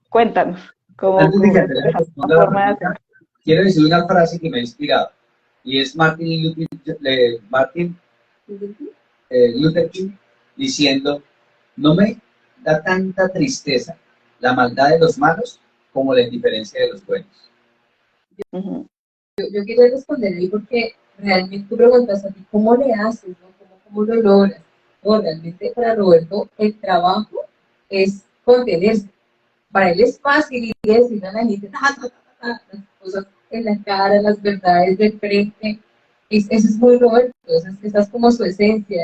A: cuéntanos,
B: Antes de
A: cómo
B: que
A: es
B: Andrea
A: esa
B: responda la
A: forma de hacer.
B: pregunta, quiero decir una frase que me ha inspirado. Y es Luther King diciendo, no me da tanta tristeza la maldad de los malos como la indiferencia de los buenos.
A: Ujú,
C: Yo quería responder ahí porque realmente tú preguntas a ti, ¿cómo le haces? ¿No? ¿Cómo lo logras? No, realmente para Roberto el trabajo es contenerse. Para él es fácil y decirle a la gente las cosas en la cara, las verdades de frente. Eso es muy Roberto, esa es como su esencia,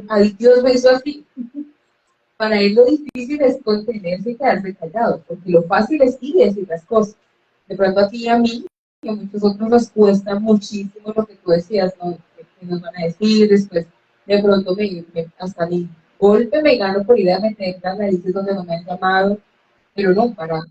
C: ay, Dios me hizo así. Para él lo difícil es contenerse y quedarse callado, porque lo fácil es ir y decir las cosas. De pronto aquí a mí y a muchos otros nos cuesta muchísimo lo que tú decías, ¿no? Que nos van a decir, después de pronto hasta mi golpe me gano por ir a meter las narices donde no me han llamado, pero no, para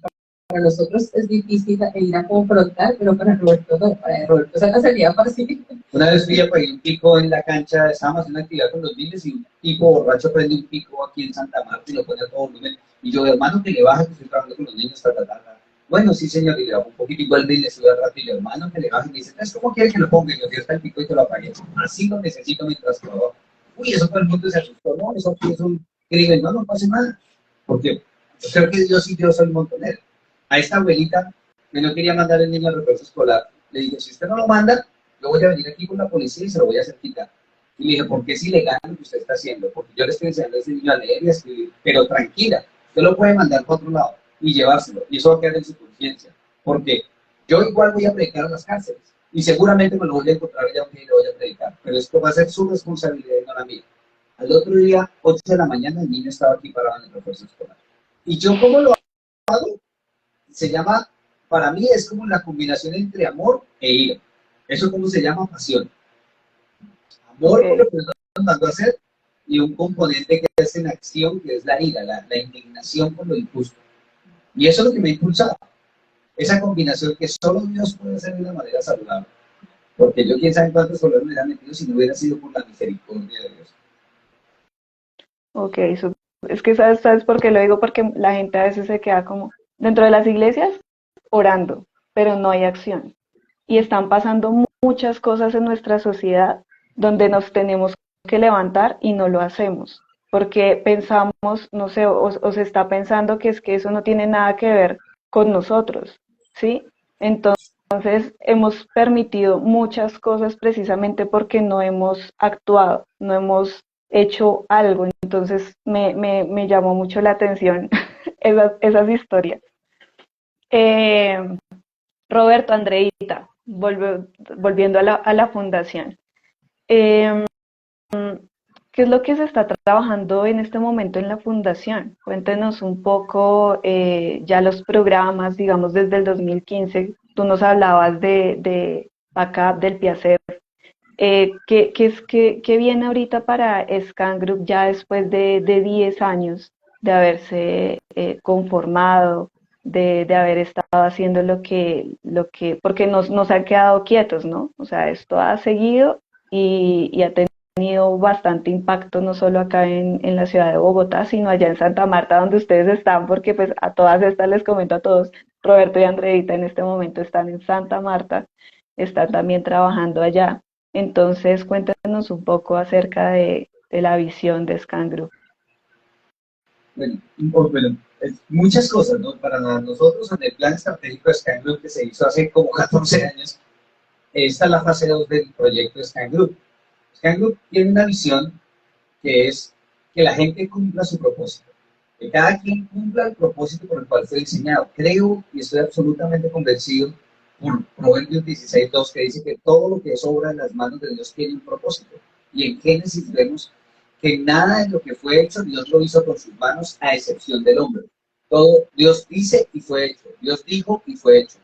C: nosotros es difícil ir a confrontar, pero para Roberto no, para Roberto esa salida fácil.
B: Una vez fui a poner un pico en la cancha, estábamos haciendo una actividad con los niños y un tipo borracho prende un pico aquí en Santa Marta y lo pone a todo volumen. Y yo, hermano, que le baja, que estoy trabajando con los niños, ta. Bueno, sí, señor, y le bajo un poquito, igual y le sube al rato y le hermano, que le baje y me dice, es como quiere que lo ponga, y yo está el pico y te lo apague. Así lo necesito mientras trabajo. Uy, eso todo el mundo se asustó, no, eso es un crimen, no pasa nada. Porque yo creo que Dios y yo soy montonero. A esta abuelita que no quería mandar el niño al refuerzo escolar, le dije, si usted no lo manda, yo voy a venir aquí con la policía y se lo voy a hacer quitar. Y le dije, ¿por qué es ilegal lo que usted está haciendo? Porque yo le estoy enseñando a ese niño a leer y a escribir, pero tranquila, usted lo puede mandar para otro lado y llevárselo, y eso va a quedar en su conciencia, porque yo igual voy a predicar a las cárceles, y seguramente me lo voy a encontrar ya un día y le voy a predicar, pero esto va a ser su responsabilidad y no la mía. Al otro día, 8 de la mañana, el niño estaba aquí parado en el refuerzo escolar. ¿Y yo cómo lo hago? se llama, para mí es como la combinación entre amor e ira. Eso como se llama pasión.
A: Ok,
B: Amor por lo que nos están mandando a hacer y un componente que es en acción, que es la ira, la indignación por lo injusto. Y eso es lo que me ha impulsado. Esa combinación que solo Dios puede hacer de una manera saludable. Porque yo quién sabe cuántos problemas me hubiera metido si no hubiera sido por la misericordia de Dios.
A: ok, es que sabes por qué lo digo, porque la gente a veces se queda como dentro de las iglesias orando, pero no hay acción. Y están pasando muchas cosas en nuestra sociedad donde nos tenemos que levantar y no lo hacemos, porque pensamos, no sé, o se está pensando que es que eso no tiene nada que ver con nosotros, ¿sí? Entonces hemos permitido muchas cosas precisamente porque no hemos actuado, no hemos hecho algo. Entonces me llamó mucho la atención esas historias. Eh, Roberto, Andreita, volviendo a la fundación. Eh, ¿Qué es lo que se está trabajando en este momento en la fundación? Cuéntenos un poco ya los programas, digamos, desde el 2015. Tú nos hablabas de acá, del Piacer. ¿Qué viene ahorita para Scan Group ya después de 10 años de haberse conformado, de haber estado haciendo porque nos han quedado quietos, ¿no? O sea, esto ha seguido y ha tenido bastante impacto no solo acá en la ciudad de Bogotá, sino allá en Santa Marta, donde ustedes están, porque pues a todas estas les comento a todos, Roberto y Andreita en este momento están en Santa Marta, están también trabajando allá. Entonces, cuéntanos un poco acerca de la visión de Scan Group.
B: Bueno, bueno, muchas cosas, ¿no? Para nosotros en el plan estratégico de Scan Group que se hizo hace como 14 años, esta es la fase 2 del proyecto de Scan Group. Scan Group tiene una visión que es que la gente cumpla su propósito, que cada quien cumpla el propósito por el cual fue diseñado. Creo y estoy absolutamente convencido por Proverbios 16:2 que dice que todo lo que es obra en las manos de Dios tiene un propósito. Y en Génesis vemos que nada de lo que fue hecho Dios lo hizo con sus manos a excepción del hombre. Todo Dios dice y fue hecho, Dios dijo y fue hecho.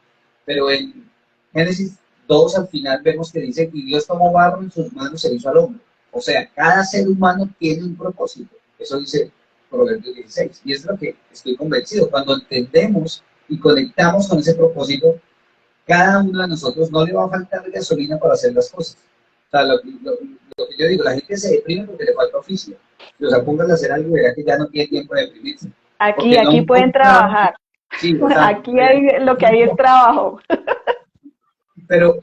B: Pero en Génesis 2 al final vemos que dice que Dios tomó barro en sus manos e hizo al hombre. O sea, cada ser humano tiene un propósito. Eso dice Proverbios 16. Y es lo que estoy convencido. Cuando entendemos y conectamos con ese propósito, cada uno de nosotros no le va a faltar gasolina para hacer las cosas. O sea, lo que yo digo, la gente se deprime porque le falta oficio. O sea, pónganse a hacer algo y verá que ya no tiene tiempo de deprimirse. Porque no
A: Aquí pueden
B: encontramos,
A: trabajar.
B: sí, o sea,
A: Aquí lo que hay es trabajo.
B: pero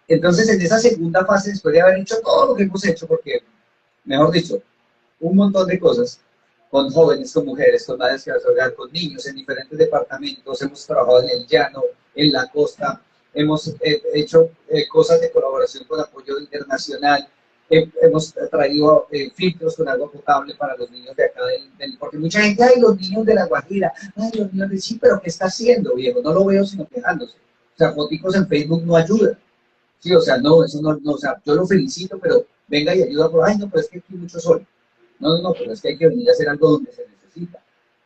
B: entonces en esa segunda fase, después de haber hecho todo lo que hemos hecho, porque, mejor dicho, un montón de cosas, con jóvenes, con mujeres, con madres que vas a hogar, con niños en diferentes departamentos, hemos trabajado en el llano, en la costa, hemos hecho cosas de colaboración con apoyo internacional, hemos traído filtros con agua potable para los niños de acá, porque mucha gente, ay, los niños de La Guajira, ay, los niños de sí, pero ¿qué está haciendo, viejo? No lo veo sino quejándose. O sea, foticos en Facebook no ayudan. Sí, o sea, no, eso no, o sea, yo lo felicito, pero venga y ayuda, por, ay, no, pero es que aquí hay mucho sol. No, pero es que hay que venir a hacer algo donde se necesita.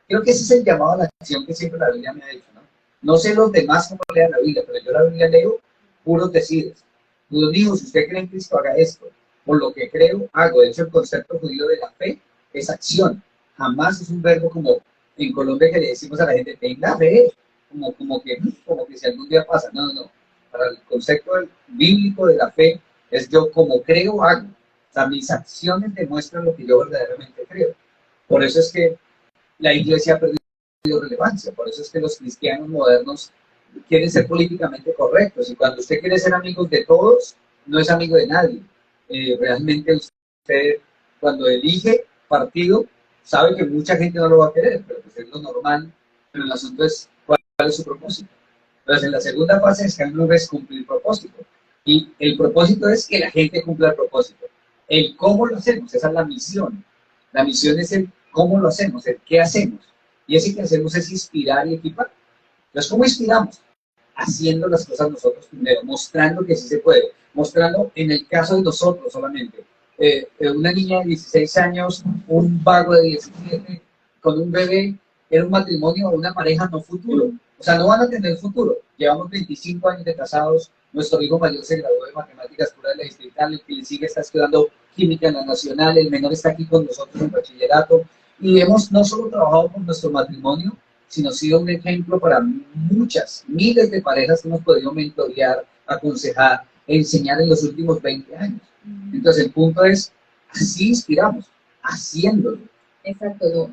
B: Creo que ese es el llamado a la acción que siempre la Biblia me ha hecho, ¿no? No sé los demás cómo lean la Biblia, pero yo la Biblia leo puros decides. Los digo, si usted cree en Cristo, haga esto. Por lo que creo, hago. De hecho, el concepto judío de la fe es acción. Jamás es un verbo como en Colombia que le decimos a la gente, tenga fe, como que si algún día pasa. No. Para el concepto bíblico de la fe es yo como creo, hago. O sea, mis acciones demuestran lo que yo verdaderamente creo. Por eso es que la iglesia ha perdido relevancia. Por eso es que los cristianos modernos quieren ser políticamente correctos. Y cuando usted quiere ser amigo de todos, no es amigo de nadie. Realmente usted, cuando elige partido, sabe que mucha gente no lo va a querer, pero pues es lo normal. Pero el asunto es cuál es su propósito. Entonces, en la segunda fase es que es cumplir propósito. Y el propósito es que la gente cumpla el propósito. El cómo lo hacemos, esa es la misión. La misión es el cómo lo hacemos, el qué hacemos. Y ese que hacemos es inspirar y equipar. Entonces, ¿cómo inspiramos? Haciendo las cosas nosotros primero, mostrando que sí se puede, mostrando en el caso de nosotros solamente. Una niña de 16 años, un vago de 17, con un bebé, era un matrimonio o una pareja no futuro. O sea, no van a tener futuro. Llevamos 25 años de casados, nuestro hijo mayor se graduó de matemáticas pura de la distrital, el que le sigue está estudiando química en la nacional, el menor está aquí con nosotros en bachillerato, y hemos no solo trabajado por nuestro matrimonio, sino sido un ejemplo para muchas, miles de parejas que hemos podido mentorear, aconsejar e enseñar en los últimos 20 años. Entonces, el punto es, así inspiramos, haciéndolo.
C: Exacto,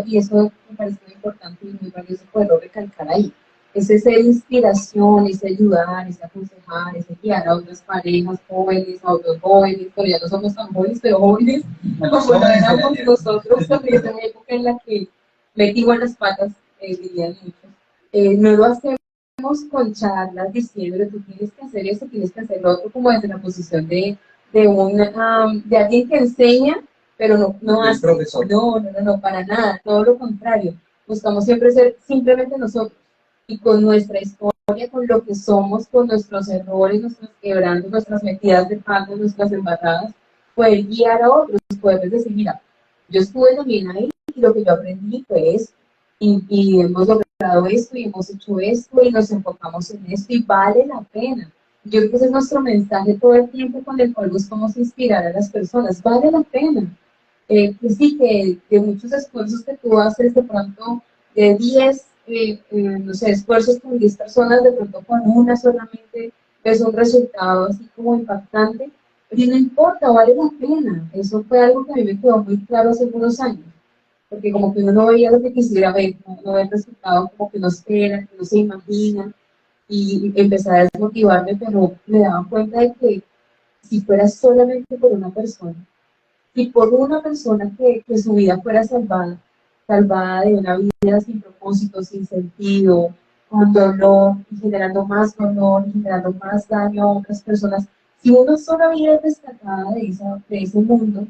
C: y eso me parece muy importante y muy valioso poderlo recalcar ahí. Ese ser inspiración, ese ayudar, ese aconsejar, ese guiar a otras parejas jóvenes, a otros jóvenes, pero ya no somos tan jóvenes, pero jóvenes como lo éramos nosotros en esa época en la que metimos las patas, dirían muchos. No lo hacemos con charlas diciendo tú tienes que hacer eso, tienes que hacer lo otro, como desde la posición de alguien que enseña, pero no hace. No, para nada, todo lo contrario. Buscamos siempre ser simplemente nosotros y con nuestra historia, con lo que somos, con nuestros errores, nuestros quebrantos, nuestras metidas de pata, nuestras embarradas, poder guiar a otros, poder decir, mira, yo estuve también ahí y lo que yo aprendí fue esto, y hemos logrado esto, y hemos hecho esto, y nos enfocamos en esto, y vale la pena. Yo creo que ese es nuestro mensaje todo el tiempo con el cual buscamos inspirar a las personas, vale la pena. Que sí, que muchos esfuerzos que tú haces de pronto de 10, no sé, esfuerzos con 10 personas, de pronto con una solamente ves un resultado así como impactante, pero no importa, vale la pena. Eso fue algo que a mí me quedó muy claro hace unos años, porque como que uno no veía lo que quisiera ver, no ve el resultado como que no espera, que no se imagina, y empecé a desmotivarme, pero me daba cuenta de que si fuera solamente por una persona, y por una persona que su vida fuera salvada de una vida sin propósito, sin sentido, con dolor, y generando más daño a otras personas. Si una sola vida es rescatada de ese mundo,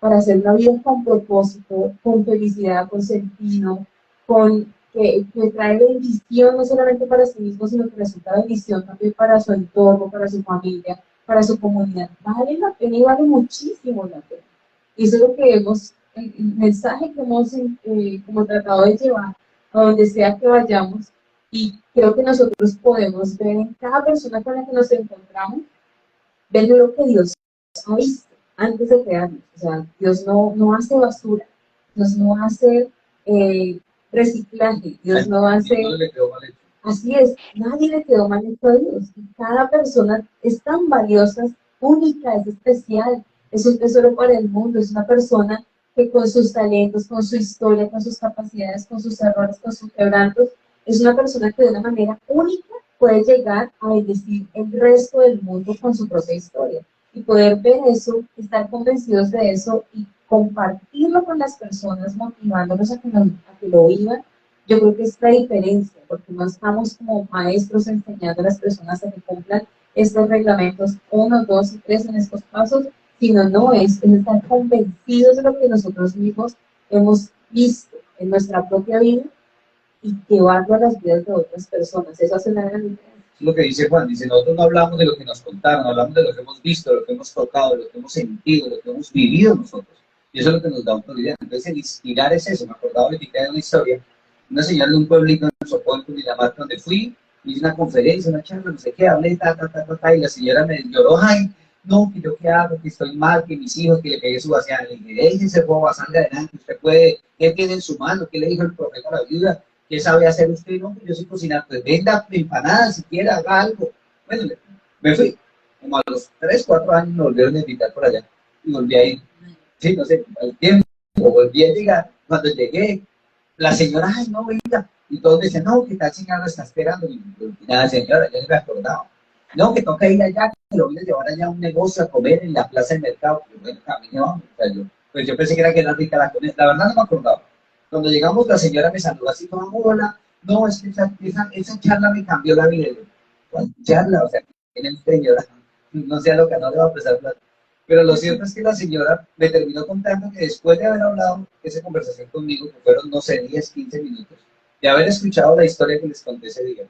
C: para hacer una vida con propósito, con felicidad, con sentido, que trae bendición no solamente para sí mismo, sino que resulta bendición también para su entorno, para su familia, para su comunidad. Vale la pena y vale muchísimo la pena. Y eso es lo que el mensaje que hemos como tratado de llevar a donde sea que vayamos. Y creo que nosotros podemos ver en cada persona con la que nos encontramos, ver lo que Dios ha visto antes de crearnos. O sea, Dios no hace basura, Dios no hace reciclaje, Dios no hace... Así es, nadie le quedó mal hecho a Dios. Y cada persona es tan valiosa, única, es especial. Es un tesoro para el mundo. Es una persona que con sus talentos, con su historia, con sus capacidades, con sus errores, con sus quebrantos, es una persona que de una manera única puede llegar a bendecir el resto del mundo con su propia historia. Y poder ver eso, estar convencidos de eso y compartirlo con las personas, motivándolos a que lo vivan. Yo creo que es la diferencia, porque no estamos como maestros enseñando a las personas a que cumplan estos reglamentos 1, 2 y 3 en estos pasos, sino es estar convencidos de lo que nosotros mismos hemos visto en nuestra propia vida y llevarlo a las vidas de otras personas. Eso hace una gran diferencia.
B: Es lo que dice Juan, dice, nosotros no hablamos de lo que nos contaron, hablamos de lo que hemos visto, de lo que hemos tocado, de lo que hemos sentido, de lo que hemos vivido nosotros. Y eso es lo que nos da autoridad. Entonces, el inspirar es eso. Me acordaba de una historia, una señora de un pueblito en Sopó, en Cundinamarca, donde fui, hice una conferencia, una charla, no sé qué, hablé, y la señora me lloró, ay, no, que yo qué hago, que estoy mal, que mis hijos, que le pegué su vaciada. Le dije, déjese, boba, salga adelante, usted puede, ¿qué tiene en su mano? ¿Qué le dijo el profeta a la viuda? ¿Qué sabe hacer usted? No, yo soy cocinante, pues venda empanadas si quiere, haga algo. Bueno, me fui. Como a los 3, 4 años me volvieron a invitar por allá y volví a ir. Sí, no sé, al tiempo, volví a llegar. Cuando llegué, la señora, ay, no, venga. Y todos decían, no, que tal señora lo está esperando. Y nada, señora, ya no me acordaba. No, que toca ir allá, que lo voy a llevar allá a un negocio a comer en la plaza del mercado. Pero bueno, camine, vamos. O sea, yo pensé que era rica la comida. La verdad no me acordaba. Cuando llegamos, la señora me saludó así como, hola, no, es que esa charla me cambió la vida. ¿Cuál charla? O sea, tiene señora, no sea loca, no le va a prestar plata. Pero lo cierto es que la señora me terminó contando que después de haber hablado esa conversación conmigo, que fueron, no sé, 10, 15 minutos, de haber escuchado la historia que les conté ese día,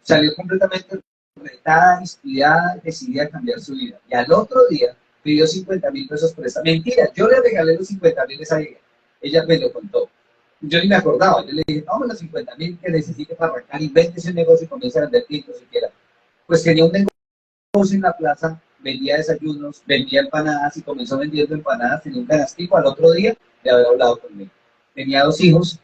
B: salió completamente retada, inspirada, decidida a cambiar su vida. Y al otro día pidió 50,000 pesos por esta. Mentira, yo le regalé los 50,000 esa día. Ella me lo contó. yo ni me acordaba. Yo le dije, no, los 50.000 que necesite para arrancar, invente ese negocio y comienza a vender tintos siquiera. Pues tenía un negocio en la plaza, vendía desayunos, vendía empanadas y comenzó vendiendo empanadas, tenía un canastico al otro día de haber hablado conmigo. Tenía 2 hijos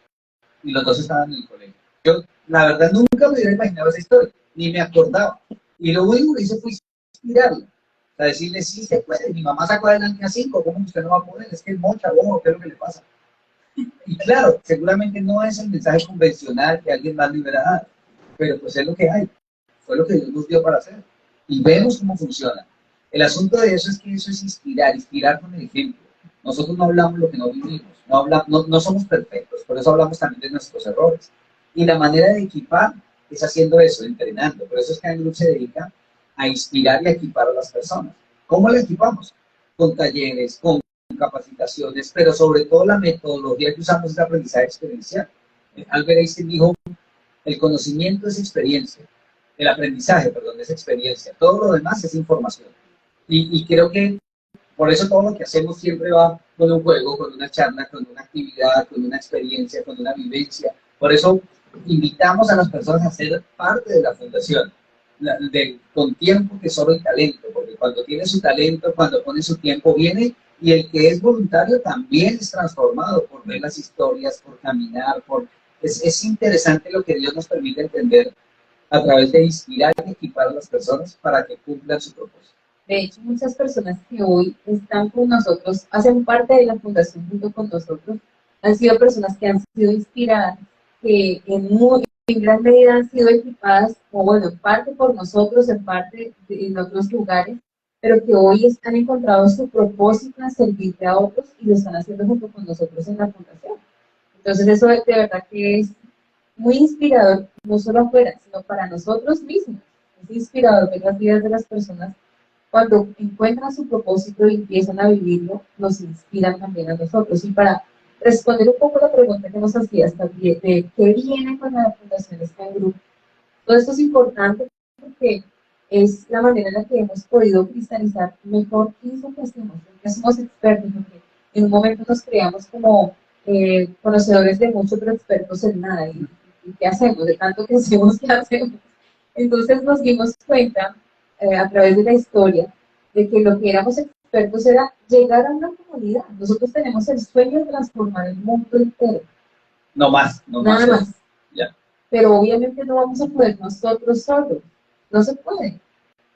B: y los 2 estaban en el colegio. Yo, la verdad, nunca me hubiera imaginado esa historia, ni me acordaba. Y lo único que hice fue inspirarla. O sea, decirle, sí se puede, mi mamá sacó adelante a 5, ¿cómo usted no va a poder? Es que es mocha, bobo, ¿qué es lo que le pasa? Y claro, seguramente no es el mensaje convencional que alguien más le hubiera dado, pero pues es lo que hay, fue lo que Dios nos dio para hacer. Y vemos cómo funciona. El asunto de eso es que eso es inspirar, inspirar con el ejemplo. Nosotros no hablamos lo que no vivimos, no somos perfectos, por eso hablamos también de nuestros errores. Y la manera de equipar es haciendo eso, entrenando. Por eso es que el grupo se dedica a inspirar y a equipar a las personas. ¿Cómo la equipamos? Con talleres, con capacitaciones, pero sobre todo la metodología que usamos es aprendizaje experiencial. Albert Einstein dijo, el conocimiento es experiencia, el aprendizaje, perdón, es experiencia, todo lo demás es información. Y creo que por eso todo lo que hacemos siempre va con un juego, con una charla, con una actividad, con una experiencia, con una vivencia. Por eso invitamos a las personas a ser parte de la fundación, con tiempo, tesoro y talento, porque cuando tiene su talento, cuando pone su tiempo, viene, y el que es voluntario también es transformado por ver las historias, por caminar, es interesante lo que Dios nos permite entender a través de inspirar y equipar a las personas para que cumplan su propósito.
C: De hecho, muchas personas que hoy están con nosotros, hacen parte de la fundación junto con nosotros, han sido personas que han sido inspiradas, que en gran medida han sido equipadas, o bueno, en parte por nosotros, en parte en otros lugares, pero que hoy han encontrado su propósito en servirle a otros y lo están haciendo junto con nosotros en la fundación. Entonces eso de verdad que es muy inspirador, no solo afuera, sino para nosotros mismos. Es inspirador ver las vidas de las personas cuando encuentran su propósito y empiezan a vivirlo, nos inspiran también a nosotros. Y para responder un poco la pregunta que nos hacías también de qué viene con la Fundación Scan Group, todo esto es importante porque es la manera en la que hemos podido cristalizar mejor qué es lo que hacemos, en qué somos expertos, porque en un momento nos creamos como conocedores de mucho, pero expertos en nada. ¿Y qué hacemos? De tanto que hacemos, ¿qué hacemos? Entonces nos dimos cuenta a través de la historia, de que lo que éramos expertos era llegar a una comunidad. Nosotros tenemos el sueño de transformar el mundo entero.
B: No más, no
C: nada
B: más.
C: más.
B: Ya.
C: Pero obviamente no vamos a poder nosotros solos. No se puede.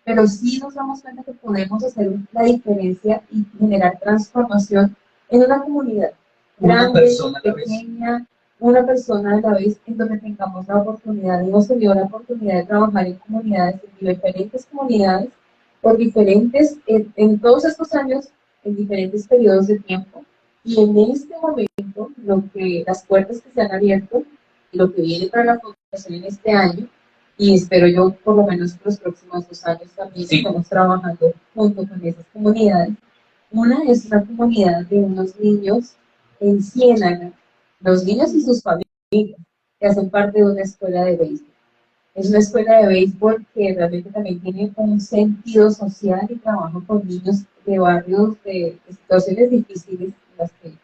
C: Pero sí nos damos cuenta que podemos hacer la diferencia y generar transformación en una comunidad. Grande, pequeña, una persona a la vez, en donde tengamos la oportunidad, hemos tenido la oportunidad de trabajar en comunidades, en diferentes comunidades, por diferentes, en todos estos años, en diferentes periodos de tiempo, y en este momento, las puertas que se han abierto, lo que viene para la fundación en este año, y espero yo, por lo menos por los próximos 2 años también estamos trabajando junto con esas comunidades. Una es una comunidad de unos niños en Ciénaga, los niños y sus familias, que hacen parte de una escuela de béisbol. Es una escuela de béisbol que realmente también tiene un sentido social y trabaja con niños de barrios de situaciones difíciles, en las que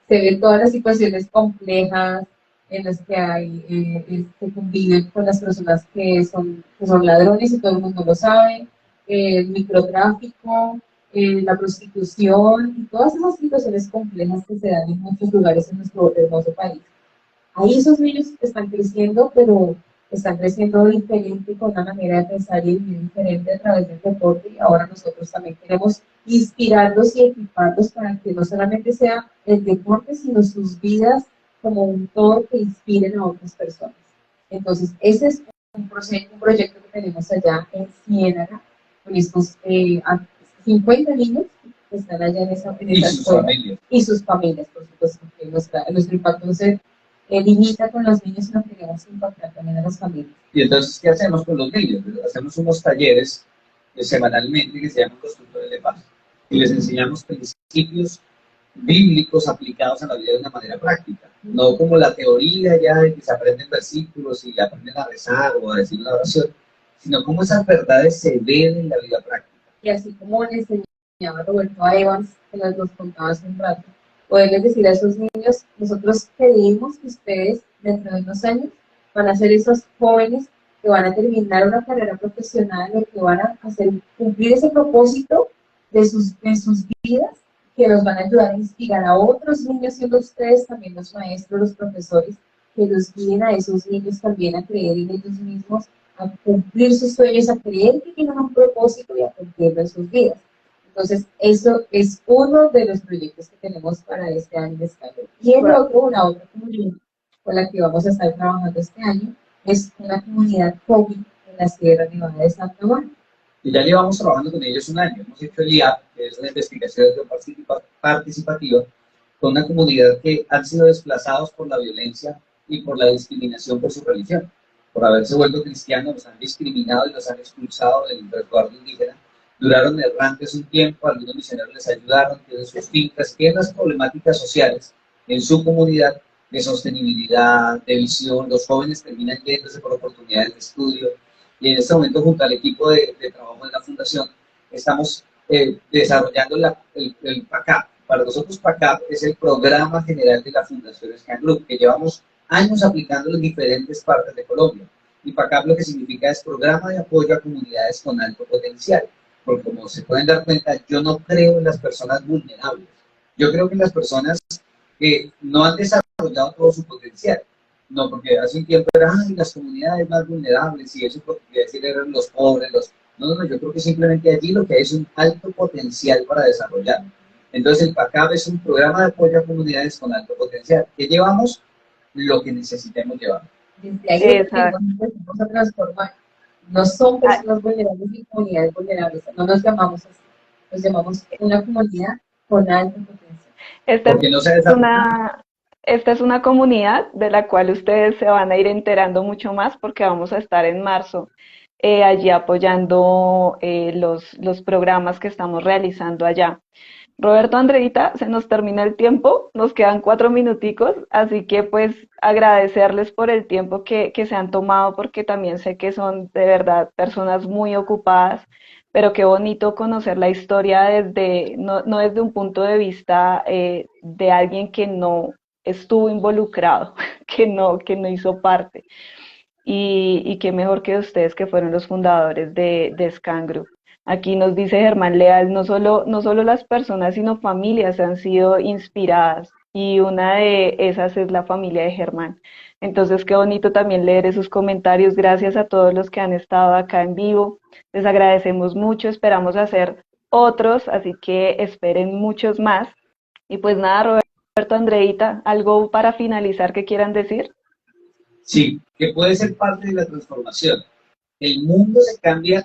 C: se ven todas las situaciones complejas, en las que se conviven con las personas que son ladrones y todo el mundo lo sabe, el microtráfico, la prostitución y todas esas situaciones complejas que se dan en muchos lugares en nuestro hermoso país. Ahí esos niños están creciendo, pero están creciendo diferente, con una manera de pensar y vivir diferente a través del deporte, y ahora nosotros también queremos inspirarlos y equiparlos para que no solamente sea el deporte, sino sus vidas como un todo que inspiren a otras personas. Entonces, ese es un proyecto que tenemos allá en Ciénaga, con estos 50 niños que están allá en esa escuela.
B: Familias.
C: Y sus familias, por supuesto, que nuestro impacto se limita con los niños, sino que queremos impactar también a las familias.
B: Y entonces, ¿qué hacemos con los niños? Hacemos unos talleres semanalmente que se llaman Constructores de Paz. Y les enseñamos principios bíblicos aplicados a la vida de una manera práctica. No como la teoría ya de que se aprenden versículos y aprenden a rezar o a decir una oración, sino cómo esas verdades se ven en la vida práctica.
C: Y así como le enseñaba Roberto a Evans, que nos contaba hace un rato, poderles decir a esos niños, nosotros creemos que ustedes dentro de unos años van a ser esos jóvenes que van a terminar una carrera profesional o que van a hacer, cumplir ese propósito de sus vidas, que nos van a ayudar a inspirar a otros niños, siendo ustedes también los maestros, los profesores, que los guíen a esos niños también a creer en ellos mismos, a cumplir sus sueños, a creer que tienen un propósito y a cumplirlo en sus vidas. Entonces, eso es uno de los proyectos que tenemos para este año de Skyward. Y el otro, la otra comunidad con la que vamos a estar trabajando este año, es una comunidad COVID en la Sierra Nevada de Santa Marta.
B: Y ya llevamos trabajando con ellos un año. Hemos hecho el IAP, que es una investigación participativa, con una comunidad que han sido desplazados por la violencia y por la discriminación por su religión. Por haberse vuelto cristianos, los han discriminado y los han expulsado del resguardo indígena. Duraron errantes un tiempo, algunos misioneros les ayudaron, tienen sus fincas, tienen las problemáticas sociales en su comunidad de sostenibilidad, de visión. Los jóvenes terminan yéndose por oportunidades de estudio. Y en este momento, junto al equipo de trabajo de la Fundación, estamos desarrollando el PACAP. Para nosotros, PACAP es el Programa General de la Fundación Scan Group, que llevamos años aplicándolo en diferentes partes de Colombia. Y PACAP lo que significa es Programa de Apoyo a Comunidades con Alto Potencial. Porque como se pueden dar cuenta, yo no creo en las personas vulnerables. Yo creo que en las personas que no han desarrollado todo su potencial. No, porque hace un tiempo eran las comunidades más vulnerables y eso porque decir eran los pobres, No, yo creo que simplemente allí lo que hay es un alto potencial para desarrollar. Entonces el PACAP es un programa de apoyo a comunidades con alto potencial, que llevamos lo que necesitemos llevar.
C: Desde ahí es que nos empezamos a transformar. No son personas vulnerables ni comunidades vulnerables, no nos llamamos así, nos llamamos una comunidad con alto potencial.
A: Esta es una comunidad de la cual ustedes se van a ir enterando mucho más porque vamos a estar en marzo allí apoyando los programas que estamos realizando allá. Roberto, Andreita, se nos termina el tiempo, nos quedan 4 minuticos, así que pues agradecerles por el tiempo que se han tomado porque también sé que son de verdad personas muy ocupadas, pero qué bonito conocer la historia desde, no desde un punto de vista de alguien que no estuvo involucrado, que no hizo parte. Y qué mejor que ustedes que fueron los fundadores de Scan Group. Aquí nos dice Germán Leal, no solo las personas, sino familias han sido inspiradas y una de esas es la familia de Germán. Entonces, qué bonito también leer esos comentarios. Gracias a todos los que han estado acá en vivo. Les agradecemos mucho, esperamos hacer otros, así que esperen muchos más. Y pues nada, Roberto, Andreita, ¿algo para finalizar que quieran decir?
B: Sí, que puede ser parte de la transformación. El mundo se cambia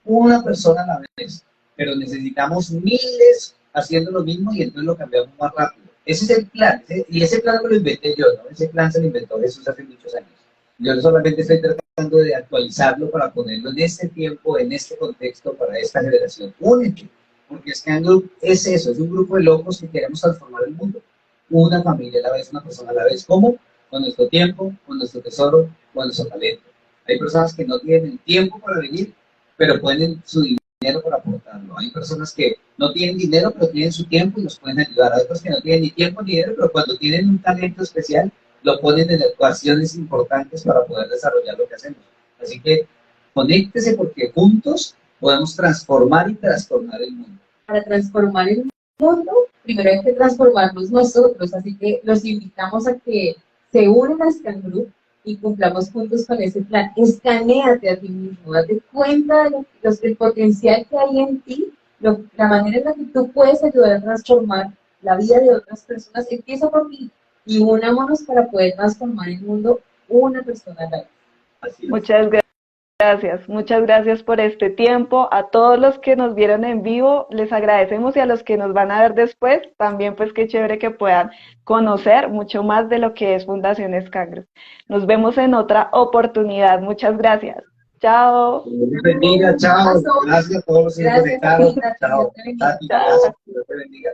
B: una persona a la vez, pero necesitamos miles haciendo lo mismo y entonces lo cambiamos más rápido. Ese es el plan, y ese plan no lo inventé yo, ¿no? Ese plan se lo inventó Jesús hace muchos años. Yo solamente estoy tratando de actualizarlo para ponerlo en este tiempo, en este contexto, para esta generación. Únete, porque Scan Group es eso, es un grupo de locos que queremos transformar el mundo. Una familia a la vez, una persona a la vez. ¿Cómo? Con nuestro tiempo, con nuestro tesoro, con nuestro talento. Hay personas que no tienen el tiempo para venir, pero ponen su dinero para aportarlo. Hay personas que no tienen dinero, pero tienen su tiempo y nos pueden ayudar. Hay otros que no tienen ni tiempo ni dinero, pero cuando tienen un talento especial, lo ponen en ecuaciones importantes para poder desarrollar lo que hacemos. Así que conéctese porque juntos podemos transformar y transformar el mundo.
C: Para transformar el mundo, primero hay que transformarnos nosotros, así que los invitamos a que se unan a Scan Group y cumplamos juntos con ese plan. Escanéate a ti mismo, date cuenta del potencial que hay en ti, la manera en la que tú puedes ayudar a transformar la vida de otras personas. Empieza por ti y unámonos para poder transformar el mundo una persona a la vez.
A: Muchas gracias por este tiempo. A todos los que nos vieron en vivo, les agradecemos y a los que nos van a ver después, también pues qué chévere que puedan conocer mucho más de lo que es Fundación Scan Group. Nos vemos en otra oportunidad. Muchas gracias. Chao.
B: Dios te bendiga, chao. Gracias a todos los que se conectaron. Chao. Tati, gracias. Dios te bendiga.